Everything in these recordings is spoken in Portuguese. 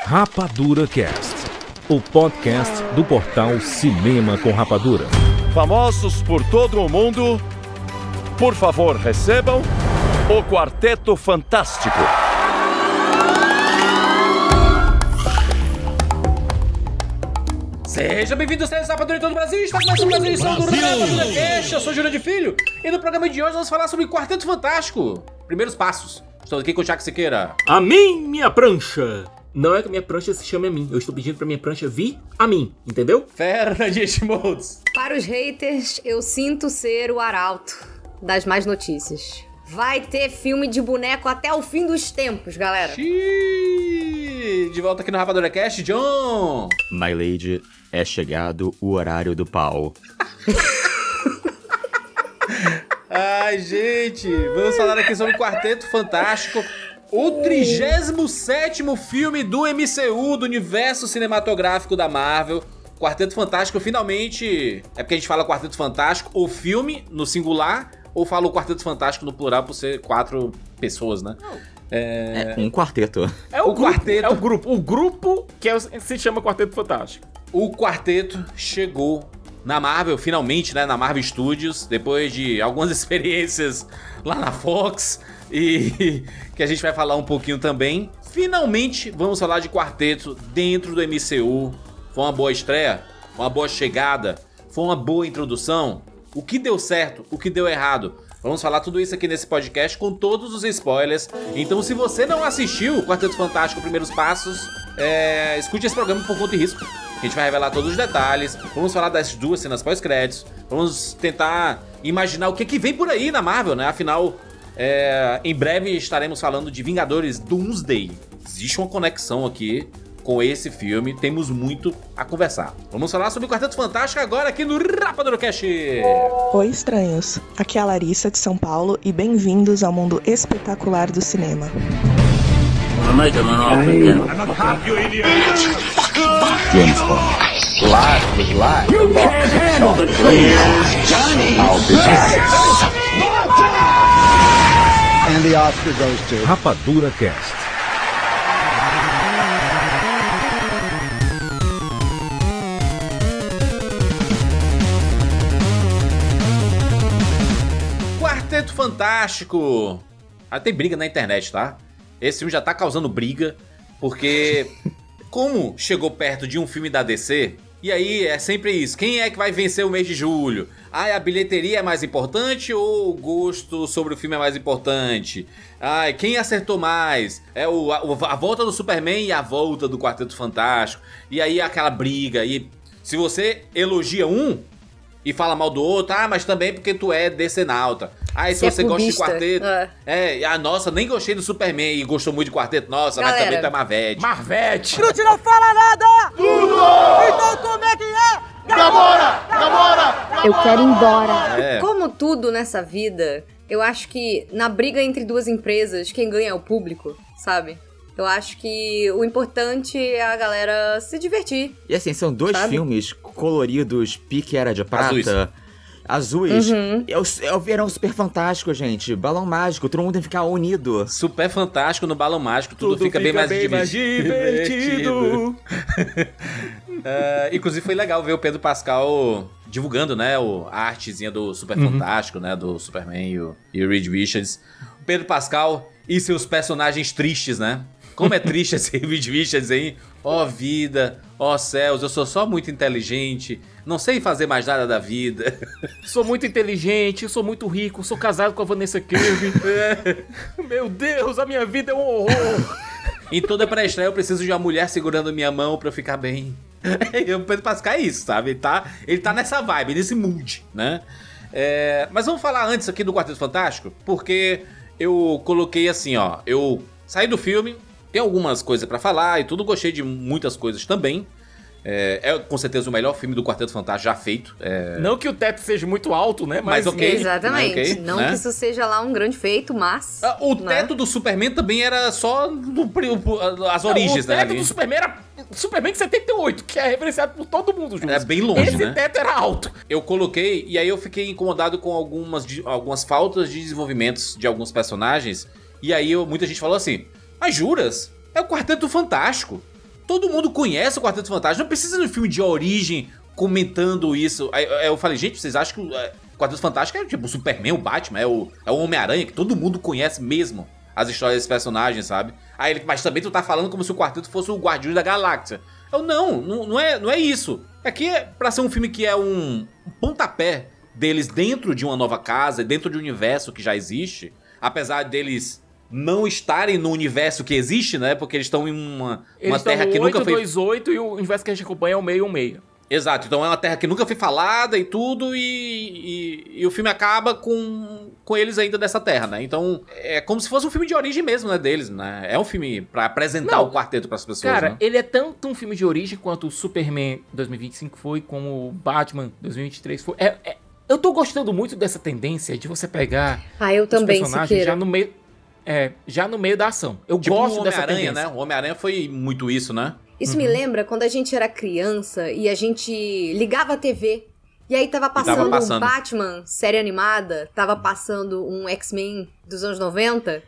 Rapadura Cast, o podcast do portal Cinema com Rapadura. Famosos por todo o mundo, por favor, recebam o Quarteto Fantástico. Seja bem-vindo aos Rapadura em todo o Brasil. Está começando mais uma edição do Rapadura Cast. Eu sou Júlio de Filho e no programa de hoje vamos falar sobre Quarteto Fantástico. Primeiros passos. Estou aqui com o Thiago Siqueira. A mim, minha prancha. Não é que a minha prancha se chame a mim. Eu estou pedindo pra minha prancha vir a mim, entendeu? Fernandes Modes. Para os haters, eu sinto ser o arauto das más notícias. Vai ter filme de boneco até o fim dos tempos, galera. Xiii. De volta aqui no Rapadura Cast, John. My Lady, é chegado o horário do pau. Ai, gente, vamos falar aqui sobre Quarteto Fantástico, o 37º filme do MCU, do universo cinematográfico da Marvel. Quarteto Fantástico, finalmente, é porque a gente fala Quarteto Fantástico, o filme no singular, ou fala o Quarteto Fantástico no plural por ser 4 pessoas, né? É um quarteto. É o quarteto. É o grupo. O grupo que se chama Quarteto Fantástico. O quarteto chegou na Marvel, finalmente, né? Na Marvel Studios, depois de algumas experiências lá na Fox e que a gente vai falar um pouquinho também. Finalmente, vamos falar de quarteto dentro do MCU. Foi uma boa estreia? Uma boa chegada? Foi uma boa introdução? O que deu certo? O que deu errado? Vamos falar tudo isso aqui nesse podcast com todos os spoilers. Então, se você não assistiu o Quarteto Fantástico Primeiros Passos, escute esse programa por conta e risco. A gente vai revelar todos os detalhes. Vamos falar das 2 cenas pós-créditos. Vamos tentar imaginar o que vem por aí na Marvel, né? Afinal, em breve estaremos falando de Vingadores Doomsday. Existe uma conexão aqui com esse filme, temos muito a conversar. Vamos falar sobre o Quarteto Fantástico agora aqui no Rapadura Cast. Oi, estranhos. Aqui é a Larissa de São Paulo e bem-vindos ao mundo espetacular do cinema. Rapadura Cast. Quarteto Fantástico. Tem briga na internet, tá? Esse filme já tá causando briga, porque como chegou perto de um filme da DC, e aí é sempre isso, quem é que vai vencer o mês de julho? A bilheteria é mais importante ou o gosto sobre o filme é mais importante? Quem acertou mais? A volta do Superman e a volta do Quarteto Fantástico. E aí aquela briga, e se você elogia um e fala mal do outro, mas também porque tu é decenalta. Se você gosta de quarteto... nossa, nem gostei do Superman e gostou muito de quarteto. Nossa, galera, mas também tu é Marvete. Marvete! Cruz não fala nada! Tudo! Então como é que é? Gamora! Eu quero ir embora. Como tudo nessa vida, eu acho que na briga entre 2 empresas, quem ganha é o público, sabe? Eu acho que o importante é a galera se divertir. E assim, são 2 filmes coloridos, pique era de prata, azuis. É o verão super fantástico, gente. Balão mágico, todo mundo tem que ficar unido. Super fantástico no balão mágico, tudo fica bem mais divertido. Inclusive foi legal ver o Pedro Pascal divulgando, né, a artezinha do Super Fantástico, né, do Superman e o Reed Richards. O Pedro Pascal e seus personagens tristes, né? Como é triste esse Reed Richards aí. Vida, céus, eu sou só muito inteligente, não sei fazer mais nada da vida. Sou muito inteligente, sou muito rico, sou casado com a Vanessa Kirby. Meu Deus, a minha vida é um horror. Em toda pré-estreia eu preciso de uma mulher segurando minha mão pra eu ficar bem. O Pedro Pascal é isso, sabe? Ele tá nessa vibe, nesse mood, né? Mas vamos falar antes aqui do Quarteto Fantástico, porque eu coloquei assim, eu saí do filme, tem algumas coisas pra falar e tudo, gostei de muitas coisas também. É com certeza o melhor filme do Quarteto Fantástico já feito. Não que o teto seja muito alto, né? Mas ok. Exatamente. Não que isso seja lá um grande feito, mas... O teto do Superman também era só as origens, né? O teto do Superman era Superman de 78, que é referenciado por todo mundo, Júlio. É bem longe, Esse teto era alto. Eu coloquei, e aí eu fiquei incomodado com algumas faltas de desenvolvimentos de alguns personagens. E aí muita gente falou assim, mas juras? É o Quarteto Fantástico. todo mundo conhece o Quarteto Fantástico, não precisa de um filme de origem comentando isso. Aí eu falei, gente, vocês acham que o Quarteto Fantástico é tipo o Superman, o Batman, é o Homem-Aranha, que todo mundo conhece mesmo as histórias desses personagens, sabe? Aí ele, mas também tu tá falando como se o Quarteto fosse o Guardião da Galáxia. Eu, não é isso. Aqui é pra ser um filme que é um pontapé deles dentro de uma nova casa, dentro de um universo que já existe, apesar deles não estarem no universo que existe, né? Porque eles estão em uma terra que nunca foi... 828 e o universo que a gente acompanha é o 616. Exato, então é uma terra que nunca foi falada e tudo, e o filme acaba com eles ainda dessa terra, né? Então é como se fosse um filme de origem mesmo, né, deles, né? É um filme pra apresentar o quarteto pras pessoas, cara, né? ele é tanto um filme de origem quanto o Superman 2025 foi, como o Batman 2023 foi. Eu tô gostando muito dessa tendência de você pegar eu também, os personagens já no meio da ação. Eu tipo gosto dessa tendência. Né? O Homem-Aranha foi muito isso, né? Isso me lembra quando a gente era criança e a gente ligava a TV e aí tava passando um Batman, série animada, tava passando um X-Men dos anos 90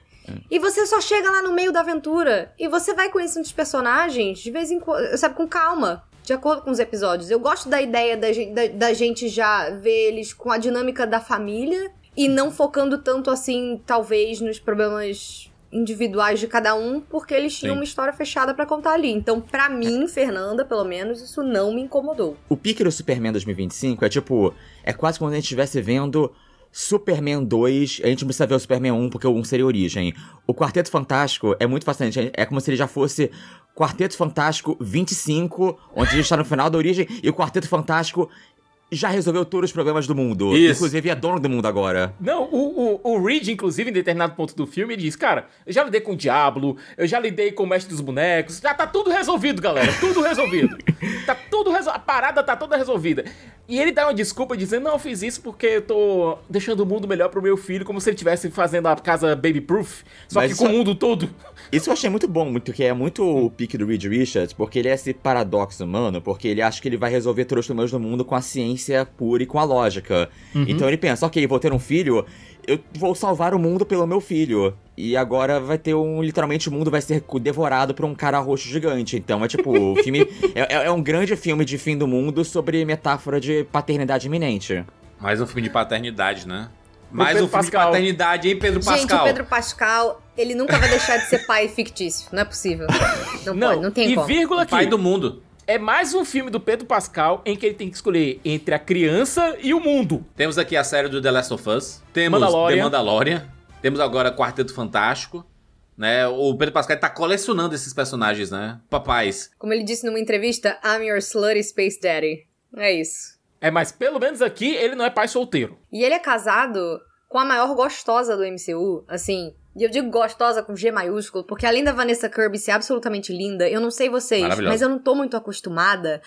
e você só chega lá no meio da aventura e você vai conhecendo os personagens de vez em quando, sabe, com calma, de acordo com os episódios. Eu gosto da ideia da gente já ver eles com a dinâmica da família e não focando tanto assim, talvez, nos problemas individuais de cada um, porque eles tinham uma história fechada pra contar ali. Então, pra mim, Fernanda, pelo menos, isso não me incomodou. O pique do Superman 2025 é quase como se a gente estivesse vendo Superman 2, a gente não precisa ver o Superman 1, porque o 1 seria origem. O Quarteto Fantástico é muito fascinante, é como se ele já fosse Quarteto Fantástico 25, onde a gente tá no final da origem, e o Quarteto Fantástico já resolveu todos os problemas do mundo. Isso. Inclusive é dono do mundo agora. Não, o Reed, inclusive, em determinado ponto do filme, ele diz, cara, eu já lidei com o Diablo, eu já lidei com o Mestre dos Bonecos, já tá tudo resolvido, galera, tudo resolvido. A parada tá toda resolvida. E ele dá uma desculpa dizendo, não, eu fiz isso porque eu tô deixando o mundo melhor pro meu filho, como se ele estivesse fazendo a casa baby proof, só que com o mundo todo. Isso eu achei muito bom, que é muito o pique do Reed Richards, porque ele é esse paradoxo humano, porque ele acha que ele vai resolver todos os problemas do mundo com a ciência pura e com a lógica. Então ele pensa, ok, vou ter um filho, eu vou salvar o mundo pelo meu filho. E agora vai ter literalmente o mundo vai ser devorado por um cara roxo gigante. Então é tipo, o filme é um grande filme de fim do mundo sobre metáfora de paternidade iminente. Mais um filme de paternidade, né? Mais um filme de paternidade, hein, Pedro Pascal? Gente, o Pedro Pascal, ele nunca vai deixar de ser pai fictício. Não é possível. Não tem como. E vírgula aqui. Pai do mundo. É mais um filme do Pedro Pascal em que ele tem que escolher entre a criança e o mundo. Temos aqui a série do The Last of Us. Temos The Mandalorian. Temos agora Quarteto Fantástico. Né? O Pedro Pascal tá colecionando esses personagens, né? Papais. Como ele disse numa entrevista, I'm your slutty space daddy. É isso. Mas pelo menos aqui ele não é pai solteiro. E ele é casado com a maior gostosa do MCU, assim... E eu digo gostosa com G maiúsculo, porque além da Vanessa Kirby ser absolutamente linda, eu não sei vocês, mas eu não tô muito acostumada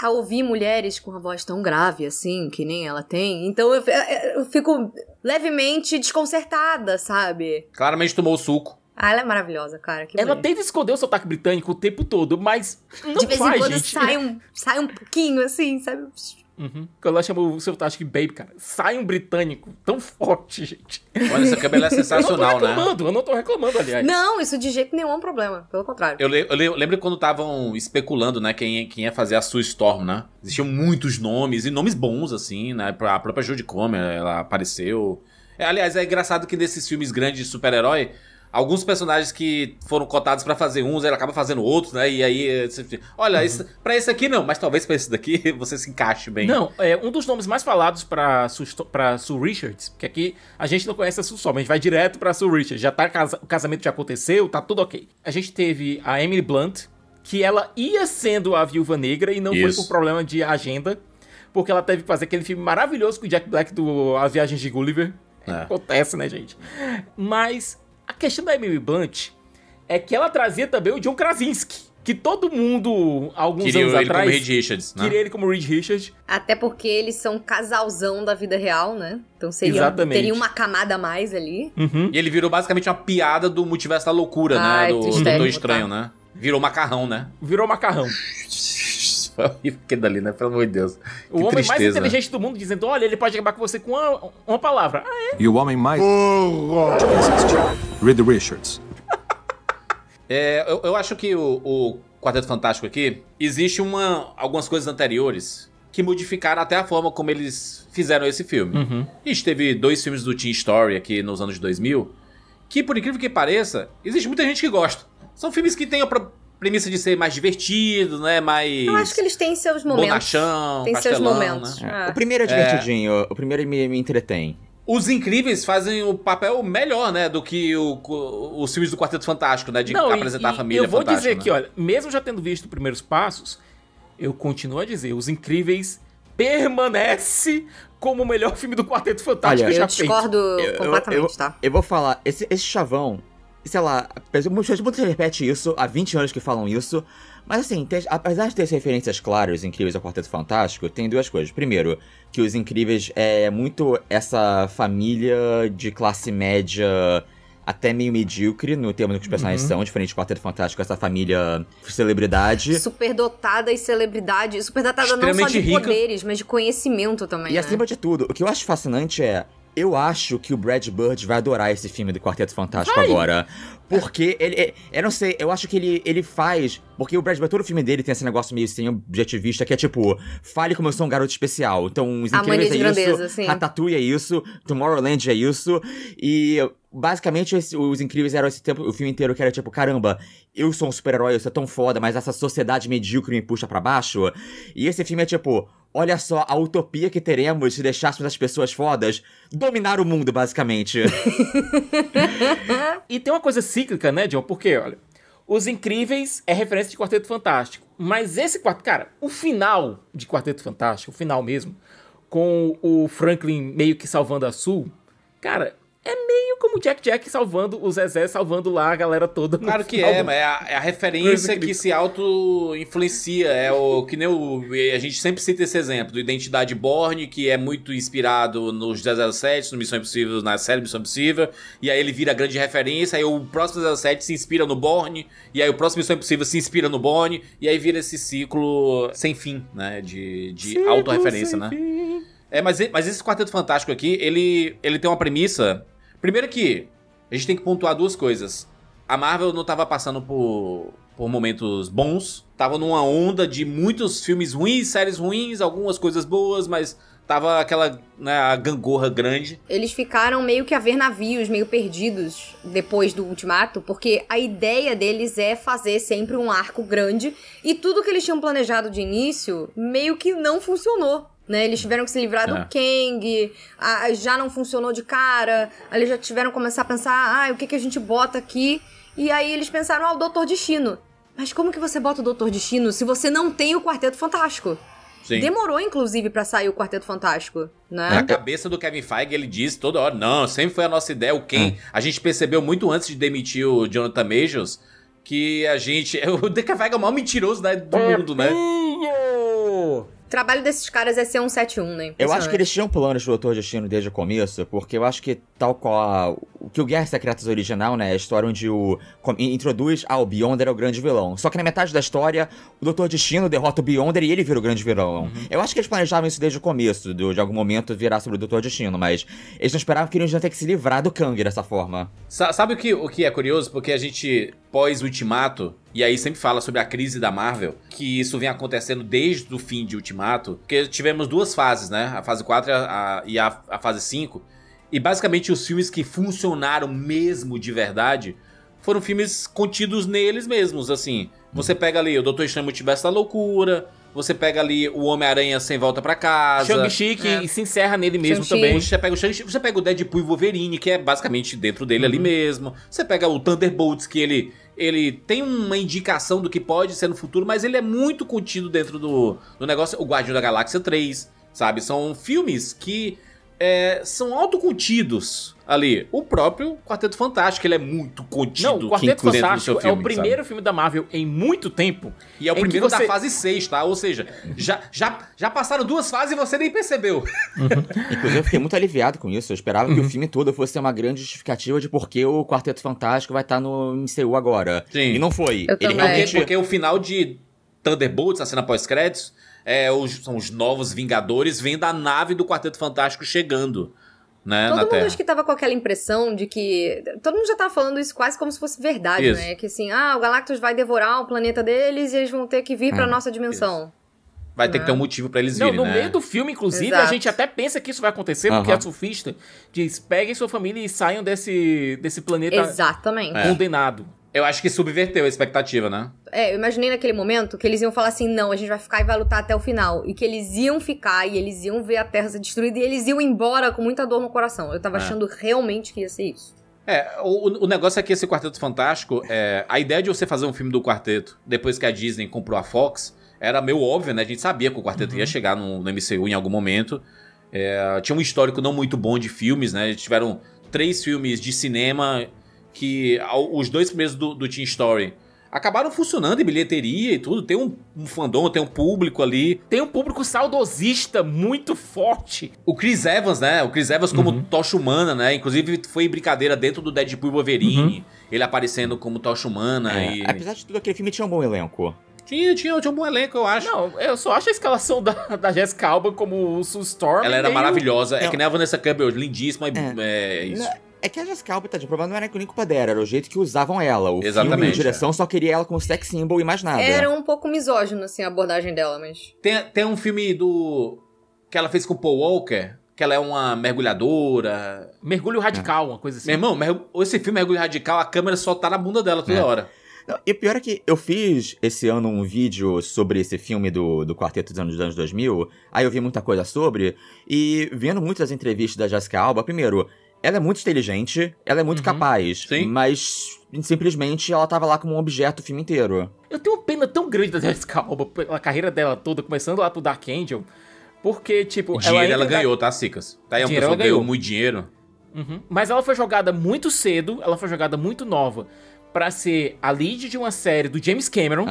a ouvir mulheres com uma voz tão grave assim, que nem ela tem. Então eu fico levemente desconcertada, sabe? Claramente tomou o suco. Ela é maravilhosa, cara. Ela tenta esconder o sotaque britânico o tempo todo, mas não de vez faz, em quando gente. sai um pouquinho, assim, sabe? Quando ela chama o seu sotaque baby, cara, sai um britânico tão forte, gente. Olha, essa câmera é sensacional, né? Eu não tô reclamando, aliás. Não, isso de jeito nenhum é um problema, pelo contrário. Eu lembro quando estavam especulando, né, quem ia fazer a Sue Storm, né? Existiam muitos nomes, e nomes bons, assim, né? A própria Jodie Comer, ela apareceu. Aliás, é engraçado que nesses filmes grandes de super-herói, alguns personagens que foram cotados pra fazer uns, ele acaba fazendo outros, né? E aí, olha, pra esse aqui não, mas talvez pra esse daqui você se encaixe bem. Não, um dos nomes mais falados pra Sue Richards, porque aqui a gente não conhece a Sue Storm, a gente vai direto pra Sue Richards, já tá, o casamento já aconteceu, tá tudo ok. A gente teve a Emily Blunt, que ela ia sendo a Viúva Negra e não foi por problema de agenda, porque ela teve que fazer aquele filme maravilhoso com o Jack Black do As Viagens de Gulliver. Acontece, né, gente? Mas a questão da Emily Blunt é que ela trazia também o John Krasinski, que todo mundo, alguns anos atrás, queria ele como Reed Richards. Até porque eles são casalzão da vida real, né? Então teria uma camada a mais ali. E ele virou basicamente uma piada do Multiverso da Loucura, né? Do Doutor Estranho, né? Virou macarrão, né? Virou macarrão. Foi horrível aquele dali, né? Pelo amor de Deus. O homem mais inteligente do mundo dizendo, olha, ele pode acabar com você com uma palavra. E o homem mais... Reed Richards. Eu acho que o Quarteto Fantástico aqui, existe algumas coisas anteriores que modificaram até a forma como eles fizeram esse filme. A gente teve 2 filmes do Teen Story aqui nos anos 2000, que, por incrível que pareça, existe muita gente que gosta. São filmes que têm a premissa de ser mais divertidos, né? Mais... Eu acho que eles têm seus momentos. Bonachão, tem seus momentos. Né? O primeiro é divertidinho, o primeiro me entretém. Os Incríveis fazem o papel melhor, né, do que os filmes do Quarteto Fantástico, né, de apresentar a família eu vou fantástica, dizer que, olha, mesmo já tendo visto Primeiros Passos, eu continuo a dizer, Os Incríveis permanece como o melhor filme do Quarteto Fantástico já feito. Eu discordo completamente, tá? Eu vou falar, esse chavão, sei lá, muita gente repete isso, há 20 anos que falam isso, mas assim, apesar de ter referências claras incríveis ao Quarteto Fantástico, tem 2 coisas. Primeiro, que os Incríveis é muito essa família de classe média até meio medíocre, no termo que os personagens são, diferente do Quarteto Fantástico, essa família celebridade. Superdotada e celebridade, superdotada não só de rica, poderes, mas de conhecimento também, E acima de tudo, o que eu acho fascinante é... Eu acho que o Brad Bird vai adorar esse filme do Quarteto Fantástico agora. Porque ele... Eu não sei, eu acho que ele faz... Porque o Brad Bird, todo o filme dele tem esse negócio meio assim, objetivista, que é tipo... Fale como eu sou um garoto especial. Então, Os Incríveis é grandeza, isso, Ratatouille é isso, Tomorrowland é isso. E... Basicamente, os Incríveis eram esse tempo, o filme inteiro que era tipo, caramba, eu sou um super-herói, eu sou tão foda, mas essa sociedade medíocre me puxa pra baixo. E esse filme é tipo, olha só a utopia que teremos se deixássemos as pessoas fodas dominar o mundo, basicamente. E tem uma coisa cíclica, né, John? Porque, olha, Os Incríveis é referência de Quarteto Fantástico. Mas esse cara, o final de Quarteto Fantástico, o final mesmo, com o Franklin meio que salvando a Sue, cara... É meio como o Jack salvando o Zezé, salvando lá a galera toda. Claro que é, mas é a referência que se auto-influencia. É o que nem a gente sempre cita esse exemplo do Identidade Bourne, que é muito inspirado nos 007, no Missão Impossível, na série Missão Impossível. E aí ele vira a grande referência, aí o próximo 007 se inspira no Bourne, e aí o próximo Missão Impossível se inspira no Bourne, e aí vira esse ciclo sem fim, né? De autorreferência, né? Mas esse Quarteto Fantástico aqui, ele tem uma premissa... Primeiro que a gente tem que pontuar 2 coisas. A Marvel não tava passando por momentos bons. Tava numa onda de muitos filmes ruins, séries ruins, algumas coisas boas, mas tava aquela, né, a gangorra grande. Eles ficaram meio que a ver navios, meio perdidos depois do Ultimato, porque a ideia deles é fazer sempre um arco grande, e tudo que eles tinham planejado de início meio que não funcionou. Né, eles tiveram que se livrar do Kang, já não funcionou de cara, aí eles já tiveram que começar a pensar, o que a gente bota aqui? E aí eles pensaram, o Doutor Destino. Mas como que você bota o Doutor Destino se você não tem o Quarteto Fantástico? Sim. Demorou, inclusive, pra sair o Quarteto Fantástico, né? Na cabeça do Kevin Feige, ele diz toda hora, não, sempre foi a nossa ideia, o Ken. A gente percebeu muito antes de demitir o Jonathan Majors, que a gente... O Kevin Feige é o maior mentiroso do mundo, né? O trabalho desses caras é ser 171, né? Eu acho que eles tinham planos do Doutor Destino desde o começo, porque eu acho que tal qual o que o Guerras Secretas original, né, é a história onde introduz o Beyonder é o grande vilão. Só que na metade da história, o Doutor Destino derrota o Beyonder e ele vira o grande vilão. Eu acho que eles planejavam isso desde o começo, de algum momento virar sobre o Doutor Destino, mas eles não esperavam que eles iam ter que se livrar do Kang dessa forma. Sabe o que é curioso? Porque a gente, pós-Ultimato, e aí sempre fala sobre a crise da Marvel, que isso vem acontecendo desde o fim de Ultimato, porque tivemos 2 fases, né? A fase 4 e a fase 5, e basicamente os filmes que funcionaram mesmo de verdade foram filmes contidos neles mesmos, assim. Você pega ali o Doutor Estranho Multiverso da Loucura, você pega ali o Homem-Aranha Sem Volta Pra Casa. Shang-Chi, que se encerra nele mesmo também. Você pega o Shang-Chi, você pega o Deadpool e Wolverine, que é basicamente dentro dele ali mesmo. Você pega o Thunderbolts, que ele tem uma indicação do que pode ser no futuro, mas ele é muito contido dentro do negócio. O Guardião da Galáxia 3, sabe? São filmes que são autocontidos ali. O próprio Quarteto Fantástico, ele é muito contido. Não, o Quarteto Fantástico é o primeiro filme da Marvel em muito tempo. E é o primeiro da fase 6, tá? Ou seja, já passaram 2 fases e você nem percebeu. Inclusive, eu fiquei muito aliviado com isso. Eu esperava que o filme todo fosse ter uma grande justificativa de por que o Quarteto Fantástico vai estar no MCU agora. Sim. E não foi. Ele realmente... Porque o final de Thunderbolts, a cena pós-créditos, são os novos Vingadores vendo a nave do Quarteto Fantástico chegando né, todo na mundo Terra. acho que tava com aquela impressão de que... Todo mundo já tava falando isso quase como se fosse verdade, Isso. né? Que assim, o Galactus vai devorar o planeta deles e eles vão ter que vir pra nossa dimensão. Vai ter que ter um motivo pra eles virem, No né? meio do filme, inclusive, Exato. a gente até pensa que isso vai acontecer, porque a surfista diz, peguem sua família e saiam desse planeta Exatamente. condenado. Eu acho que subverteu a expectativa, né? Eu imaginei naquele momento que eles iam falar assim, não, a gente vai ficar e vai lutar até o final. E que eles iam ficar e eles iam ver a Terra ser destruída e eles iam embora com muita dor no coração. Eu tava achando realmente que ia ser isso. O negócio é que esse Quarteto Fantástico, a ideia de você fazer um filme do Quarteto, depois que a Disney comprou a Fox, era meio óbvio, né? A gente sabia que o Quarteto ia chegar no MCU em algum momento. Tinha um histórico não muito bom de filmes, né? Tiveram 3 filmes de cinema que os 2 primeiros do Teen Story acabaram funcionando em bilheteria e tudo. Tem um fandom, tem um público ali. Tem um público saudosista muito forte. O Chris Evans, né? O Chris Evans como Tocha Humana, né? Inclusive foi brincadeira dentro do Deadpool e Wolverine. Ele aparecendo como Tocha Humana. Apesar de tudo, aquele filme tinha um bom elenco. Tinha um bom elenco, eu acho. Não, eu só acho a escalação da Jessica Alba como Sue Storm. Ela era maravilhosa. É Não. que nem a Vanessa Campbell, lindíssima. Isso. É que a Jessica Alba, o problema não era nem culpa dela, era o jeito que usavam ela. O filme e a Exatamente, direção só queria ela como sex symbol e mais nada. Era um pouco misógino, assim, a abordagem dela, mas... Tem um filme que ela fez com o Paul Walker, que ela é uma mergulhadora. Mergulho radical, uma coisa assim. Meu irmão, esse filme Mergulho Radical, a câmera só tá na bunda dela toda hora. Não, e o pior é que eu fiz esse ano um vídeo sobre esse filme do Quarteto dos anos 2000, aí eu vi muita coisa sobre, e vendo muitas entrevistas da Jessica Alba, primeiro, ela é muito inteligente, ela é muito capaz, Sim. mas simplesmente ela tava lá como um objeto o filme inteiro. Eu tenho uma pena tão grande da Jessica Alba pela carreira dela toda, começando lá pro Dark Angel, porque, tipo... Dinheiro ela ganhou, tá, Cicas? Tá aí uma Dinheiro pessoa ela que ganhou ganhou. muito dinheiro. Mas ela foi jogada muito cedo, ela foi jogada muito nova pra ser a lead de uma série do James Cameron.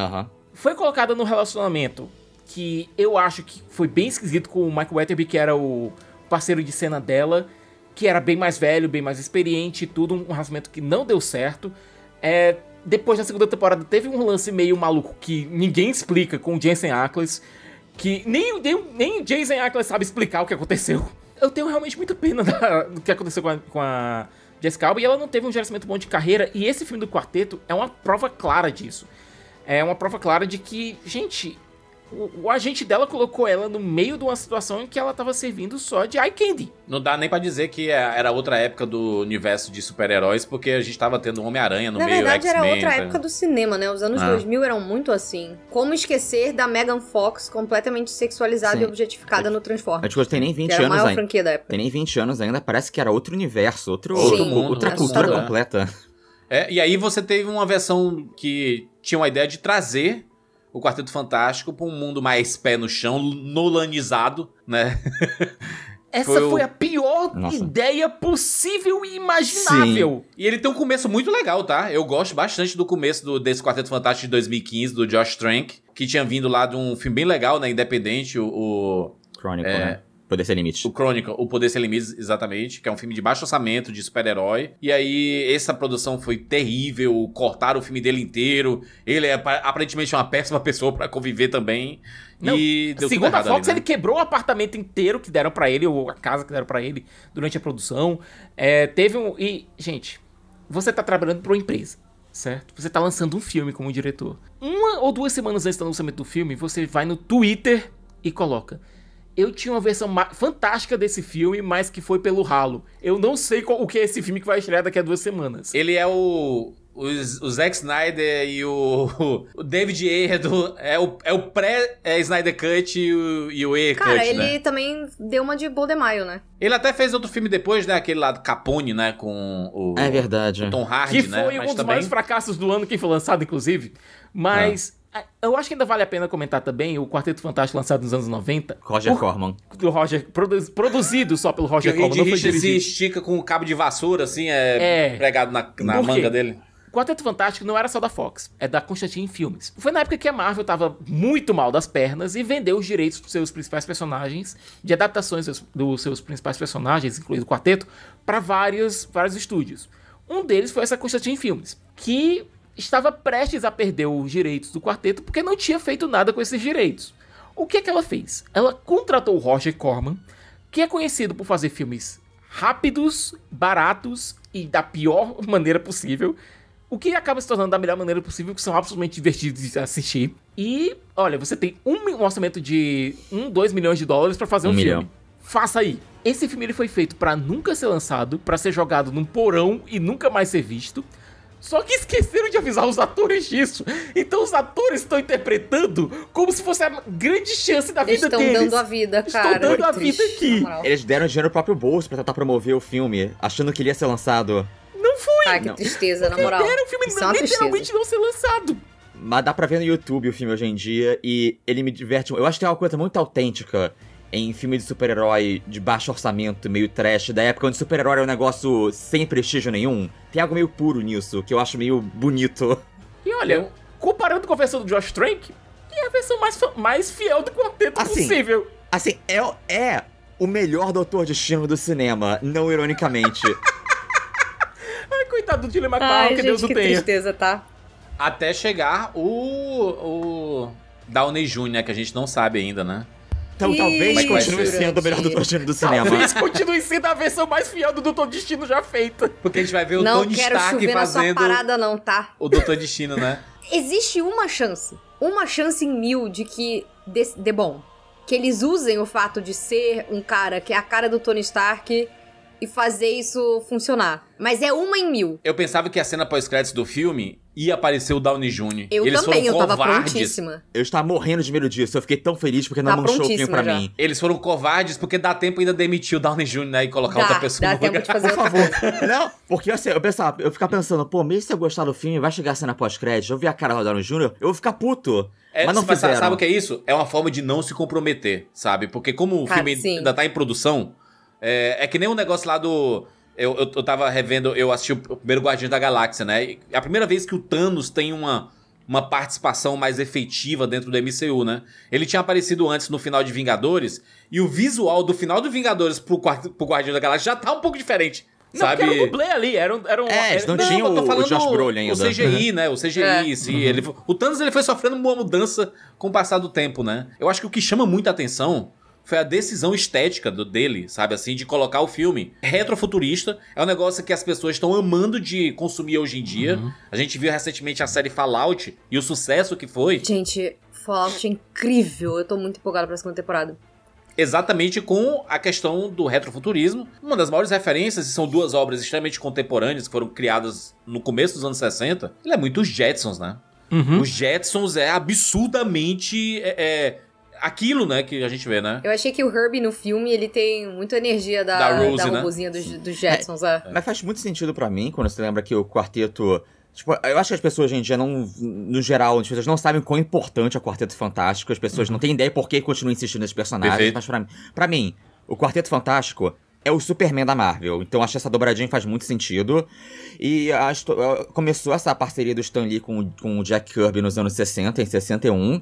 Foi colocada no relacionamento que eu acho que foi bem esquisito com o Mike Weatherby, que era o parceiro de cena dela, que era bem mais velho, bem mais experiente e tudo, um relacionamento que não deu certo. Depois, na segunda temporada, teve um lance meio maluco que ninguém explica com o Jensen Ackles, que nem o Jensen Ackles sabe explicar o que aconteceu. Eu tenho realmente muita pena do que aconteceu com a Jessica Alba, e ela não teve um gerenciamento bom de carreira, e esse filme do Quarteto é uma prova clara disso. É uma prova clara de que, gente, o agente dela colocou ela no meio de uma situação em que ela tava servindo só de eye candy. Não dá nem pra dizer que era outra época do universo de super-heróis, porque a gente tava tendo Homem-Aranha no meio, Na verdade, X-Men. era outra época do cinema, né? Os anos 2000 eram muito assim. Como esquecer da Megan Fox completamente sexualizada e objetificada no Transformers. Tem nem 20 que era a anos maior ainda. franquia da época. Tem nem 20 anos ainda, parece que era outro universo, outro Sim, mundo, outra cultura assustador. completa. E aí você teve uma versão que tinha uma ideia de trazer o Quarteto Fantástico pra um mundo mais pé no chão, nolanizado, né? Essa foi a pior ideia possível e imaginável. Sim. E ele tem um começo muito legal, tá? Eu gosto bastante do começo desse Quarteto Fantástico de 2015, do Josh Trank, que tinha vindo lá de um filme bem legal, né? Independente, o Chronicle, né? Poder Sem Limites. O Chronicle, o Poder Sem Limites, exatamente, que é um filme de baixo orçamento, de super-herói. E aí, essa produção foi terrível, cortaram o filme dele inteiro. Ele é aparentemente uma péssima pessoa pra conviver também. Não, e deu segundo tudo errado a Fox, ali, né? ele quebrou o apartamento inteiro que deram pra ele, ou a casa que deram pra ele durante a produção. Teve um... E, gente, você tá trabalhando pra uma empresa, certo? Você tá lançando um filme como diretor. 1 ou 2 semanas antes do lançamento do filme, você vai no Twitter e coloca: eu tinha uma versão fantástica desse filme, mas que foi pelo ralo. Eu não sei o que é esse filme que vai estrear daqui a 2 semanas. Ele é o Zack Snyder e o David Ayer é o pré-Snyder Cut e o Ayer Cut, Cara, né? ele também deu uma de Boldemaio, né? Ele até fez outro filme depois, né? Aquele lá do Capone, né? Com o... É verdade. o Tom Hardy, Que né? foi Mas um dos também... maiores fracassos do ano que foi lançado, inclusive. Mas... eu acho que ainda vale a pena comentar também o Quarteto Fantástico lançado nos anos 90. Roger Corman. Do Roger, produzido só pelo Roger Que o Corman. Reed Não foi Richards se dirigido. estica com o cabo de vassoura, assim, pregado na Por quê? manga dele. O Quarteto Fantástico não era só da Fox, é da Constantin Filmes. Foi na época que a Marvel tava muito mal das pernas e vendeu os direitos dos seus principais personagens, de adaptações dos seus principais personagens, incluindo o Quarteto, para vários estúdios. Um deles foi essa Constantin Filmes, que estava prestes a perder os direitos do Quarteto porque não tinha feito nada com esses direitos. O que é que ela fez? Ela contratou o Roger Corman, que é conhecido por fazer filmes rápidos, baratos e da pior maneira possível. O que acaba se tornando da melhor maneira possível, que são absolutamente divertidos de assistir. E, olha, você tem um orçamento de 2 milhões de dólares pra fazer um filme. Faça aí. Esse filme ele foi feito pra nunca ser lançado, pra ser jogado num porão e nunca mais ser visto. Só que esqueceram de avisar os atores disso. Então os atores estão interpretando como se fosse a grande chance da vida deles. Estão dando a vida, cara. Estão dando a vida aqui. Eles deram dinheiro no próprio bolso pra tentar promover o filme, achando que ele ia ser lançado. Não foi. Ai, que tristeza, na moral. O filme literalmente não ser lançado. Mas dá pra ver no YouTube o filme hoje em dia e ele me diverte. Eu acho que tem uma coisa muito autêntica em filme de super-herói de baixo orçamento, meio trash, da época onde super-herói era um negócio sem prestígio nenhum. Tem algo meio puro nisso, que eu acho meio bonito. E olha, comparando com a versão do Josh Trank, é a versão mais fiel do quarteto possível. Assim, é o melhor Doutor Destino do cinema, não ironicamente. Ai, coitado do Dylan McMahon, que Deus o tenha. Que tristeza, tá? Até chegar o Downey Jr., que a gente não sabe ainda, né? Então talvez continue sendo o melhor Doutor Destino do cinema. Talvez continue sendo a versão mais fiel do Doutor Destino já feita. Porque a gente vai ver o Tony Stark fazendo... Não quero chover na sua parada não, tá? O Doutor Destino, né? Existe uma chance em 1000 de que dê bom. Que eles usem o fato de ser um cara que é a cara do Tony Stark e fazer isso funcionar. Mas é 1 em 1000. Eu pensava que a cena pós-créditos do filme ia aparecer o Downey Jr. Eu Eles também, foram eu tava covardes. prontíssima. Eu estava morrendo de medo disso, eu fiquei tão feliz porque não manchou o filme pra mim. Eles foram covardes porque dá tempo ainda de demitir o Downey Jr., né, e colocar outra pessoa no lugar. Dá tempo de fazer Por favor. Não, porque assim, eu ficava pensando, pô, mesmo se eu gostar do filme, vai chegar a cena pós-crédito, eu vi a cara do Downey Jr., eu vou ficar puto. Mas não fizeram. Sabe o que é isso? É uma forma de não se comprometer, sabe? Porque como o filme ainda tá em produção, é que nem um negócio lá do... Eu tava revendo, eu assisti o primeiro Guardiões da Galáxia, né? E é a primeira vez que o Thanos tem uma participação mais efetiva dentro do MCU, né? Ele tinha aparecido antes no final de Vingadores, e o visual do final do Vingadores pro Guardiões da Galáxia já tá um pouco diferente. Não, sabe? porque era um dublê ali, não tinha o Josh Brolin ainda. O CGI, né? O CGI, sim. O Thanos ele foi sofrendo uma mudança com o passar do tempo, né? Eu acho que o que chama muita atenção foi a decisão estética dele, sabe assim, de colocar o filme retrofuturista. É um negócio que as pessoas estão amando de consumir hoje em dia. A gente viu recentemente a série Fallout e o sucesso que foi. Gente, Fallout é incrível. Eu tô muito empolgada pra segunda temporada. Exatamente com a questão do retrofuturismo. Uma das maiores referências, e são duas obras extremamente contemporâneas que foram criadas no começo dos anos 60. Ele é muito os Jetsons, né? Os Jetsons é absurdamente... aquilo, né, que a gente vê, né? Eu achei que o Herbie no filme, ele tem muita energia da Rose, robozinha dos Jetsons. Mas faz muito sentido pra mim, quando você lembra que o quarteto... Tipo, eu acho que as pessoas hoje em dia não... No geral, as pessoas não sabem quão importante é o Quarteto Fantástico. As pessoas não têm ideia por que continuam insistindo nesses personagens. Perfeito. Mas pra mim, o Quarteto Fantástico é o Superman da Marvel. Então acho que essa dobradinha faz muito sentido. E começou essa parceria do Stan Lee com o Jack Kirby nos anos 60, em 61.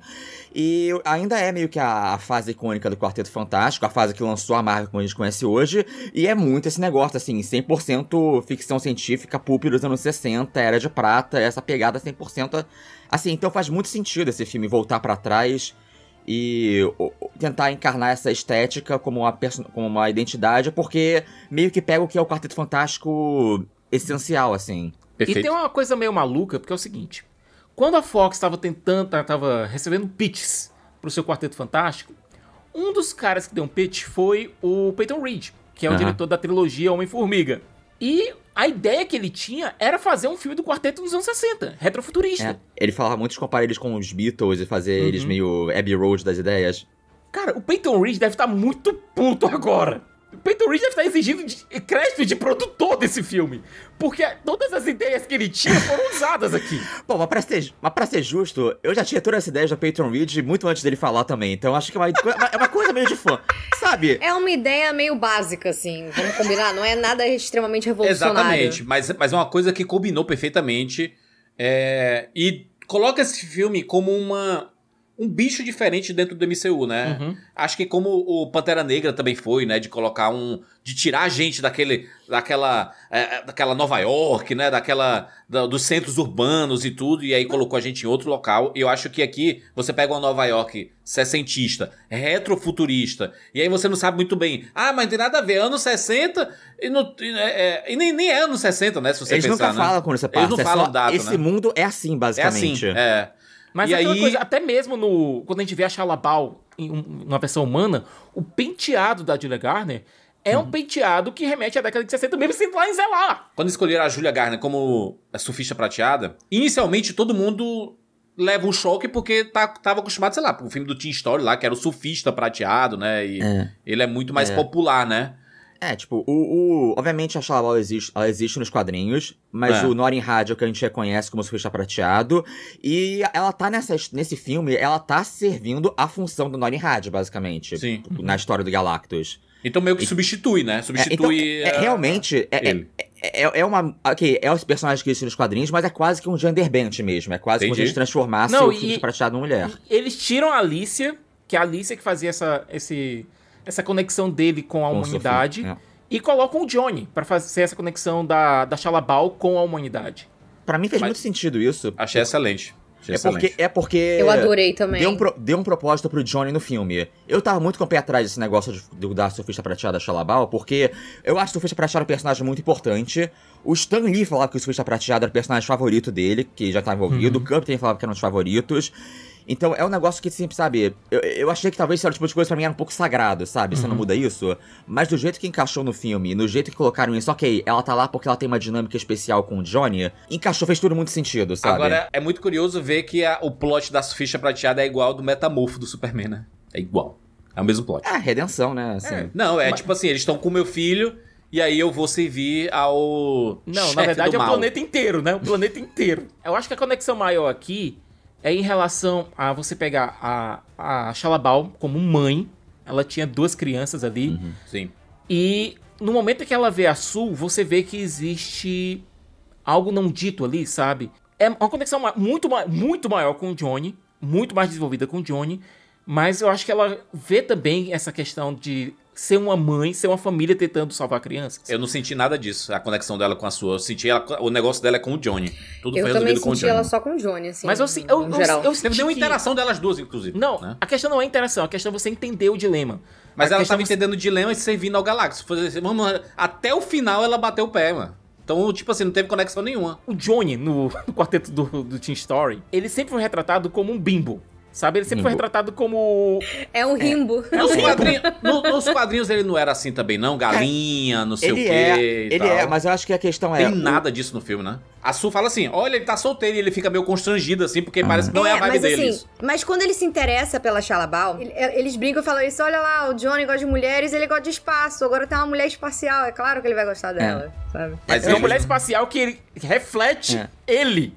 E ainda é meio que a fase icônica do Quarteto Fantástico, a fase que lançou a Marvel como a gente conhece hoje. E é muito esse negócio, assim, 100% ficção científica, pulp dos anos 60, Era de Prata, essa pegada 100%. Assim, então faz muito sentido esse filme voltar pra trás e tentar encarnar essa estética como uma identidade, porque meio que pega o que é o Quarteto Fantástico essencial, assim. Perfeito. E tem uma coisa meio maluca, porque é o seguinte: quando a Fox tava recebendo pitches pro seu Quarteto Fantástico, um dos caras que deu um pitch foi o Peyton Reed, que é o diretor da trilogia Homem-Formiga. E a ideia que ele tinha era fazer um filme do quarteto nos anos 60, retrofuturista. Ele falava muito de comparar eles com os Beatles e fazer eles meio Abbey Road das ideias. Cara, o Peyton Reed deve estar muito puto agora. O Peyton Reed deve estar exigindo crédito de produtor desse filme. Porque todas as ideias que ele tinha foram usadas aqui. Bom, mas pra ser justo, eu já tinha todas as ideias do Peyton Reed muito antes dele falar também. Então acho que é uma coisa meio de fã, sabe? É uma ideia meio básica, assim. Vamos combinar? Não é nada extremamente revolucionário. Exatamente. Mas é uma coisa que combinou perfeitamente. E coloca esse filme como um um bicho diferente dentro do MCU, né? Acho que como o Pantera Negra também foi, né? De colocar de tirar a gente daquela Nova York, né? Dos centros urbanos e tudo, e aí colocou a gente em outro local. E eu acho que aqui você pega uma Nova York sessentista, retrofuturista, e aí você não sabe muito bem. Mas não tem nada a ver, anos 60 e nem é anos 60, né? Se você Eles pensar, nunca falam quando você passa. Eles não falam data, esse mundo é assim, basicamente. É assim, Mas e aquela aí... coisa, até mesmo quando a gente vê a Shia LaBeouf na versão humana, o penteado da Julia Garner é um penteado que remete à década de 60, mesmo sem lá em zelar. Quando escolheram a Julia Garner como a surfista prateada, inicialmente todo mundo leva um choque porque tava acostumado, sei lá, pro filme do Teen Story lá, que era o surfista prateado, né? E ele é muito mais popular, né? Tipo, obviamente a Shia LaBeouf existe nos quadrinhos, mas o Norrin Hadzio que a gente reconhece como surfista prateado, e ela tá nesse filme, ela tá servindo a função do Norrin Hadzio, basicamente. Sim. Na história do Galactus. Então meio que substitui, né? Realmente, é os personagens que existem nos quadrinhos, mas é quase que um gender bent mesmo. É quase como se eles transformassem o surfista prateado numa mulher. Eles tiram a Alicia, que é a Alicia que fazia essa conexão dele com a humanidade, e colocam o Johnny pra fazer essa conexão da Shia LaBeouf com a humanidade. Pra mim fez muito sentido isso. Achei excelente. É porque eu adorei também. Deu um propósito pro Johnny no filme. Eu tava muito com o pé atrás desse negócio da surfista prateada da Shia LaBeouf, porque eu acho que o surfista prateado é um personagem muito importante. O Stan Lee falava que o surfista prateado era o personagem favorito dele, que já tá envolvido. O Captain falava que era um dos favoritos. Então é um negócio que sempre, sabe, eu achei que talvez esse tipo de coisa pra mim era um pouco sagrado, sabe? Você não muda isso. Mas do jeito que encaixou no filme, no jeito que colocaram isso, ok, ela tá lá porque ela tem uma dinâmica especial com o Johnny, encaixou, fez tudo muito sentido, sabe? Agora, é muito curioso ver que o plot da surfista prateada é igual ao do Metamorfo do Superman, né? É igual. É o mesmo plot. Redenção, né? Assim. Tipo assim, eles estão com o meu filho, e aí eu vou servir ao Não, na verdade é o planeta inteiro, né? O planeta inteiro. Eu acho que a conexão maior aqui é em relação a você pegar a Shia LaBeouf como mãe. Ela tinha 2 crianças ali. Sim. E no momento que ela vê a Sue, você vê que existe algo não dito ali, sabe? É uma conexão muito maior com o Johnny. Muito mais desenvolvida com o Johnny. Mas eu acho que ela vê também essa questão de ser uma mãe, ser uma família tentando salvar crianças. Eu não senti nada disso, a conexão dela com a sua. Eu senti o negócio dela é com o Johnny. Tudo eu foi resolvido com o Johnny. Eu também senti ela só com o Johnny, assim. Mas eu Teve nenhuma interação delas duas, inclusive. Não, né? A questão não é interação, a questão é você entender o dilema. Mas ela tava entendendo o dilema e servindo ao Galactus. Até o final ela bateu o pé, mano. Então, tipo assim, não teve conexão nenhuma. O Johnny, no quarteto do Teen Story, ele sempre foi retratado como um bimbo. Sabe? Ele sempre foi retratado como... É um rimbo. Nos quadrinhos ele não era assim também, não? Galinha, não sei o quê. Ele é, mas eu acho que a questão é... Tem nada disso no filme, né? A Sue fala assim, olha, ele tá solteiro e ele fica meio constrangido, assim, porque parece que não é a vibe dele. Assim, mas quando ele se interessa pela Shia LaBeouf, eles brincam e falam isso, olha lá, o Johnny gosta de mulheres, ele gosta de espaço, agora tem uma mulher espacial, é claro que ele vai gostar dela, sabe? Mas é uma mulher espacial que reflete ele.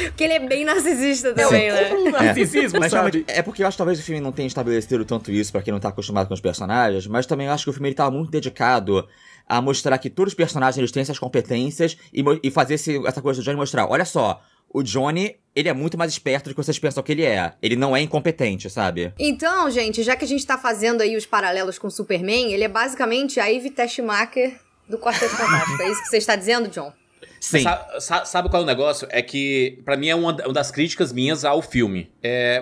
Porque ele é bem narcisista também, né? Um narcisismo, mas sabe? É porque eu acho que talvez o filme não tenha estabelecido tanto isso pra quem não tá acostumado com os personagens, mas também eu acho que o filme ele tava muito dedicado a mostrar que todos os personagens eles têm essas competências e fazer essa coisa do Johnny mostrar, olha só, o Johnny, ele é muito mais esperto do que vocês pensam que ele é. Ele não é incompetente, sabe? Então, gente, já que a gente tá fazendo aí os paralelos com o Superman, ele é basicamente a Ivy Teschmacher do Quarteto Fantástico. É isso que você está dizendo, John? Sim. Sabe qual é o negócio? É que, pra mim, é uma das críticas minhas ao filme.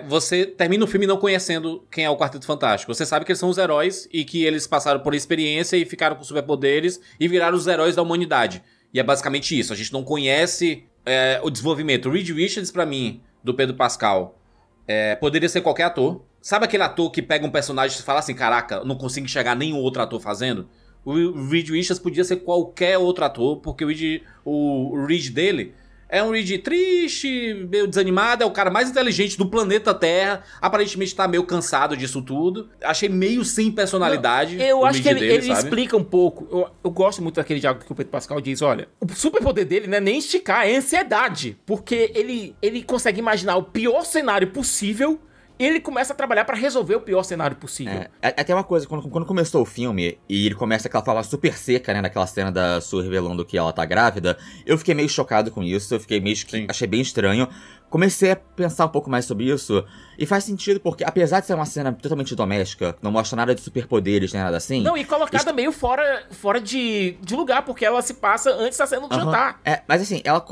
Você termina o filme não conhecendo quem é o Quarteto Fantástico. Você sabe que eles são os heróis e que eles passaram por experiência e ficaram com superpoderes e viraram os heróis da humanidade. E é basicamente isso. A gente não conhece o desenvolvimento. O Reed Richards, pra mim, do Pedro Pascal, poderia ser qualquer ator. Sabe aquele ator que pega um personagem e fala assim, caraca, não consigo enxergar nenhum outro ator fazendo? O Reed Richards podia ser qualquer outro ator, porque o Reed dele é um Reed triste, meio desanimado, é o cara mais inteligente do planeta Terra, aparentemente tá meio cansado disso tudo. Achei meio sem personalidade. Eu acho que ele explica um pouco. Eu gosto muito daquele diálogo que o Pedro Pascal diz, olha, o superpoder dele não é nem esticar, é ansiedade, porque ele consegue imaginar o pior cenário possível. Ele começa a trabalhar pra resolver o pior cenário possível. Até uma coisa, quando começou o filme, e ele começa aquela forma super seca, né, naquela cena da Sue revelando que ela tá grávida, eu fiquei meio chocado com isso, eu fiquei meio... Achei bem estranho. comecei a pensar um pouco mais sobre isso, e faz sentido porque, apesar de ser uma cena totalmente doméstica, não mostra nada de superpoderes nem nada assim... Não, e colocada meio fora de lugar, porque ela se passa antes da cena do jantar. Mas assim, ela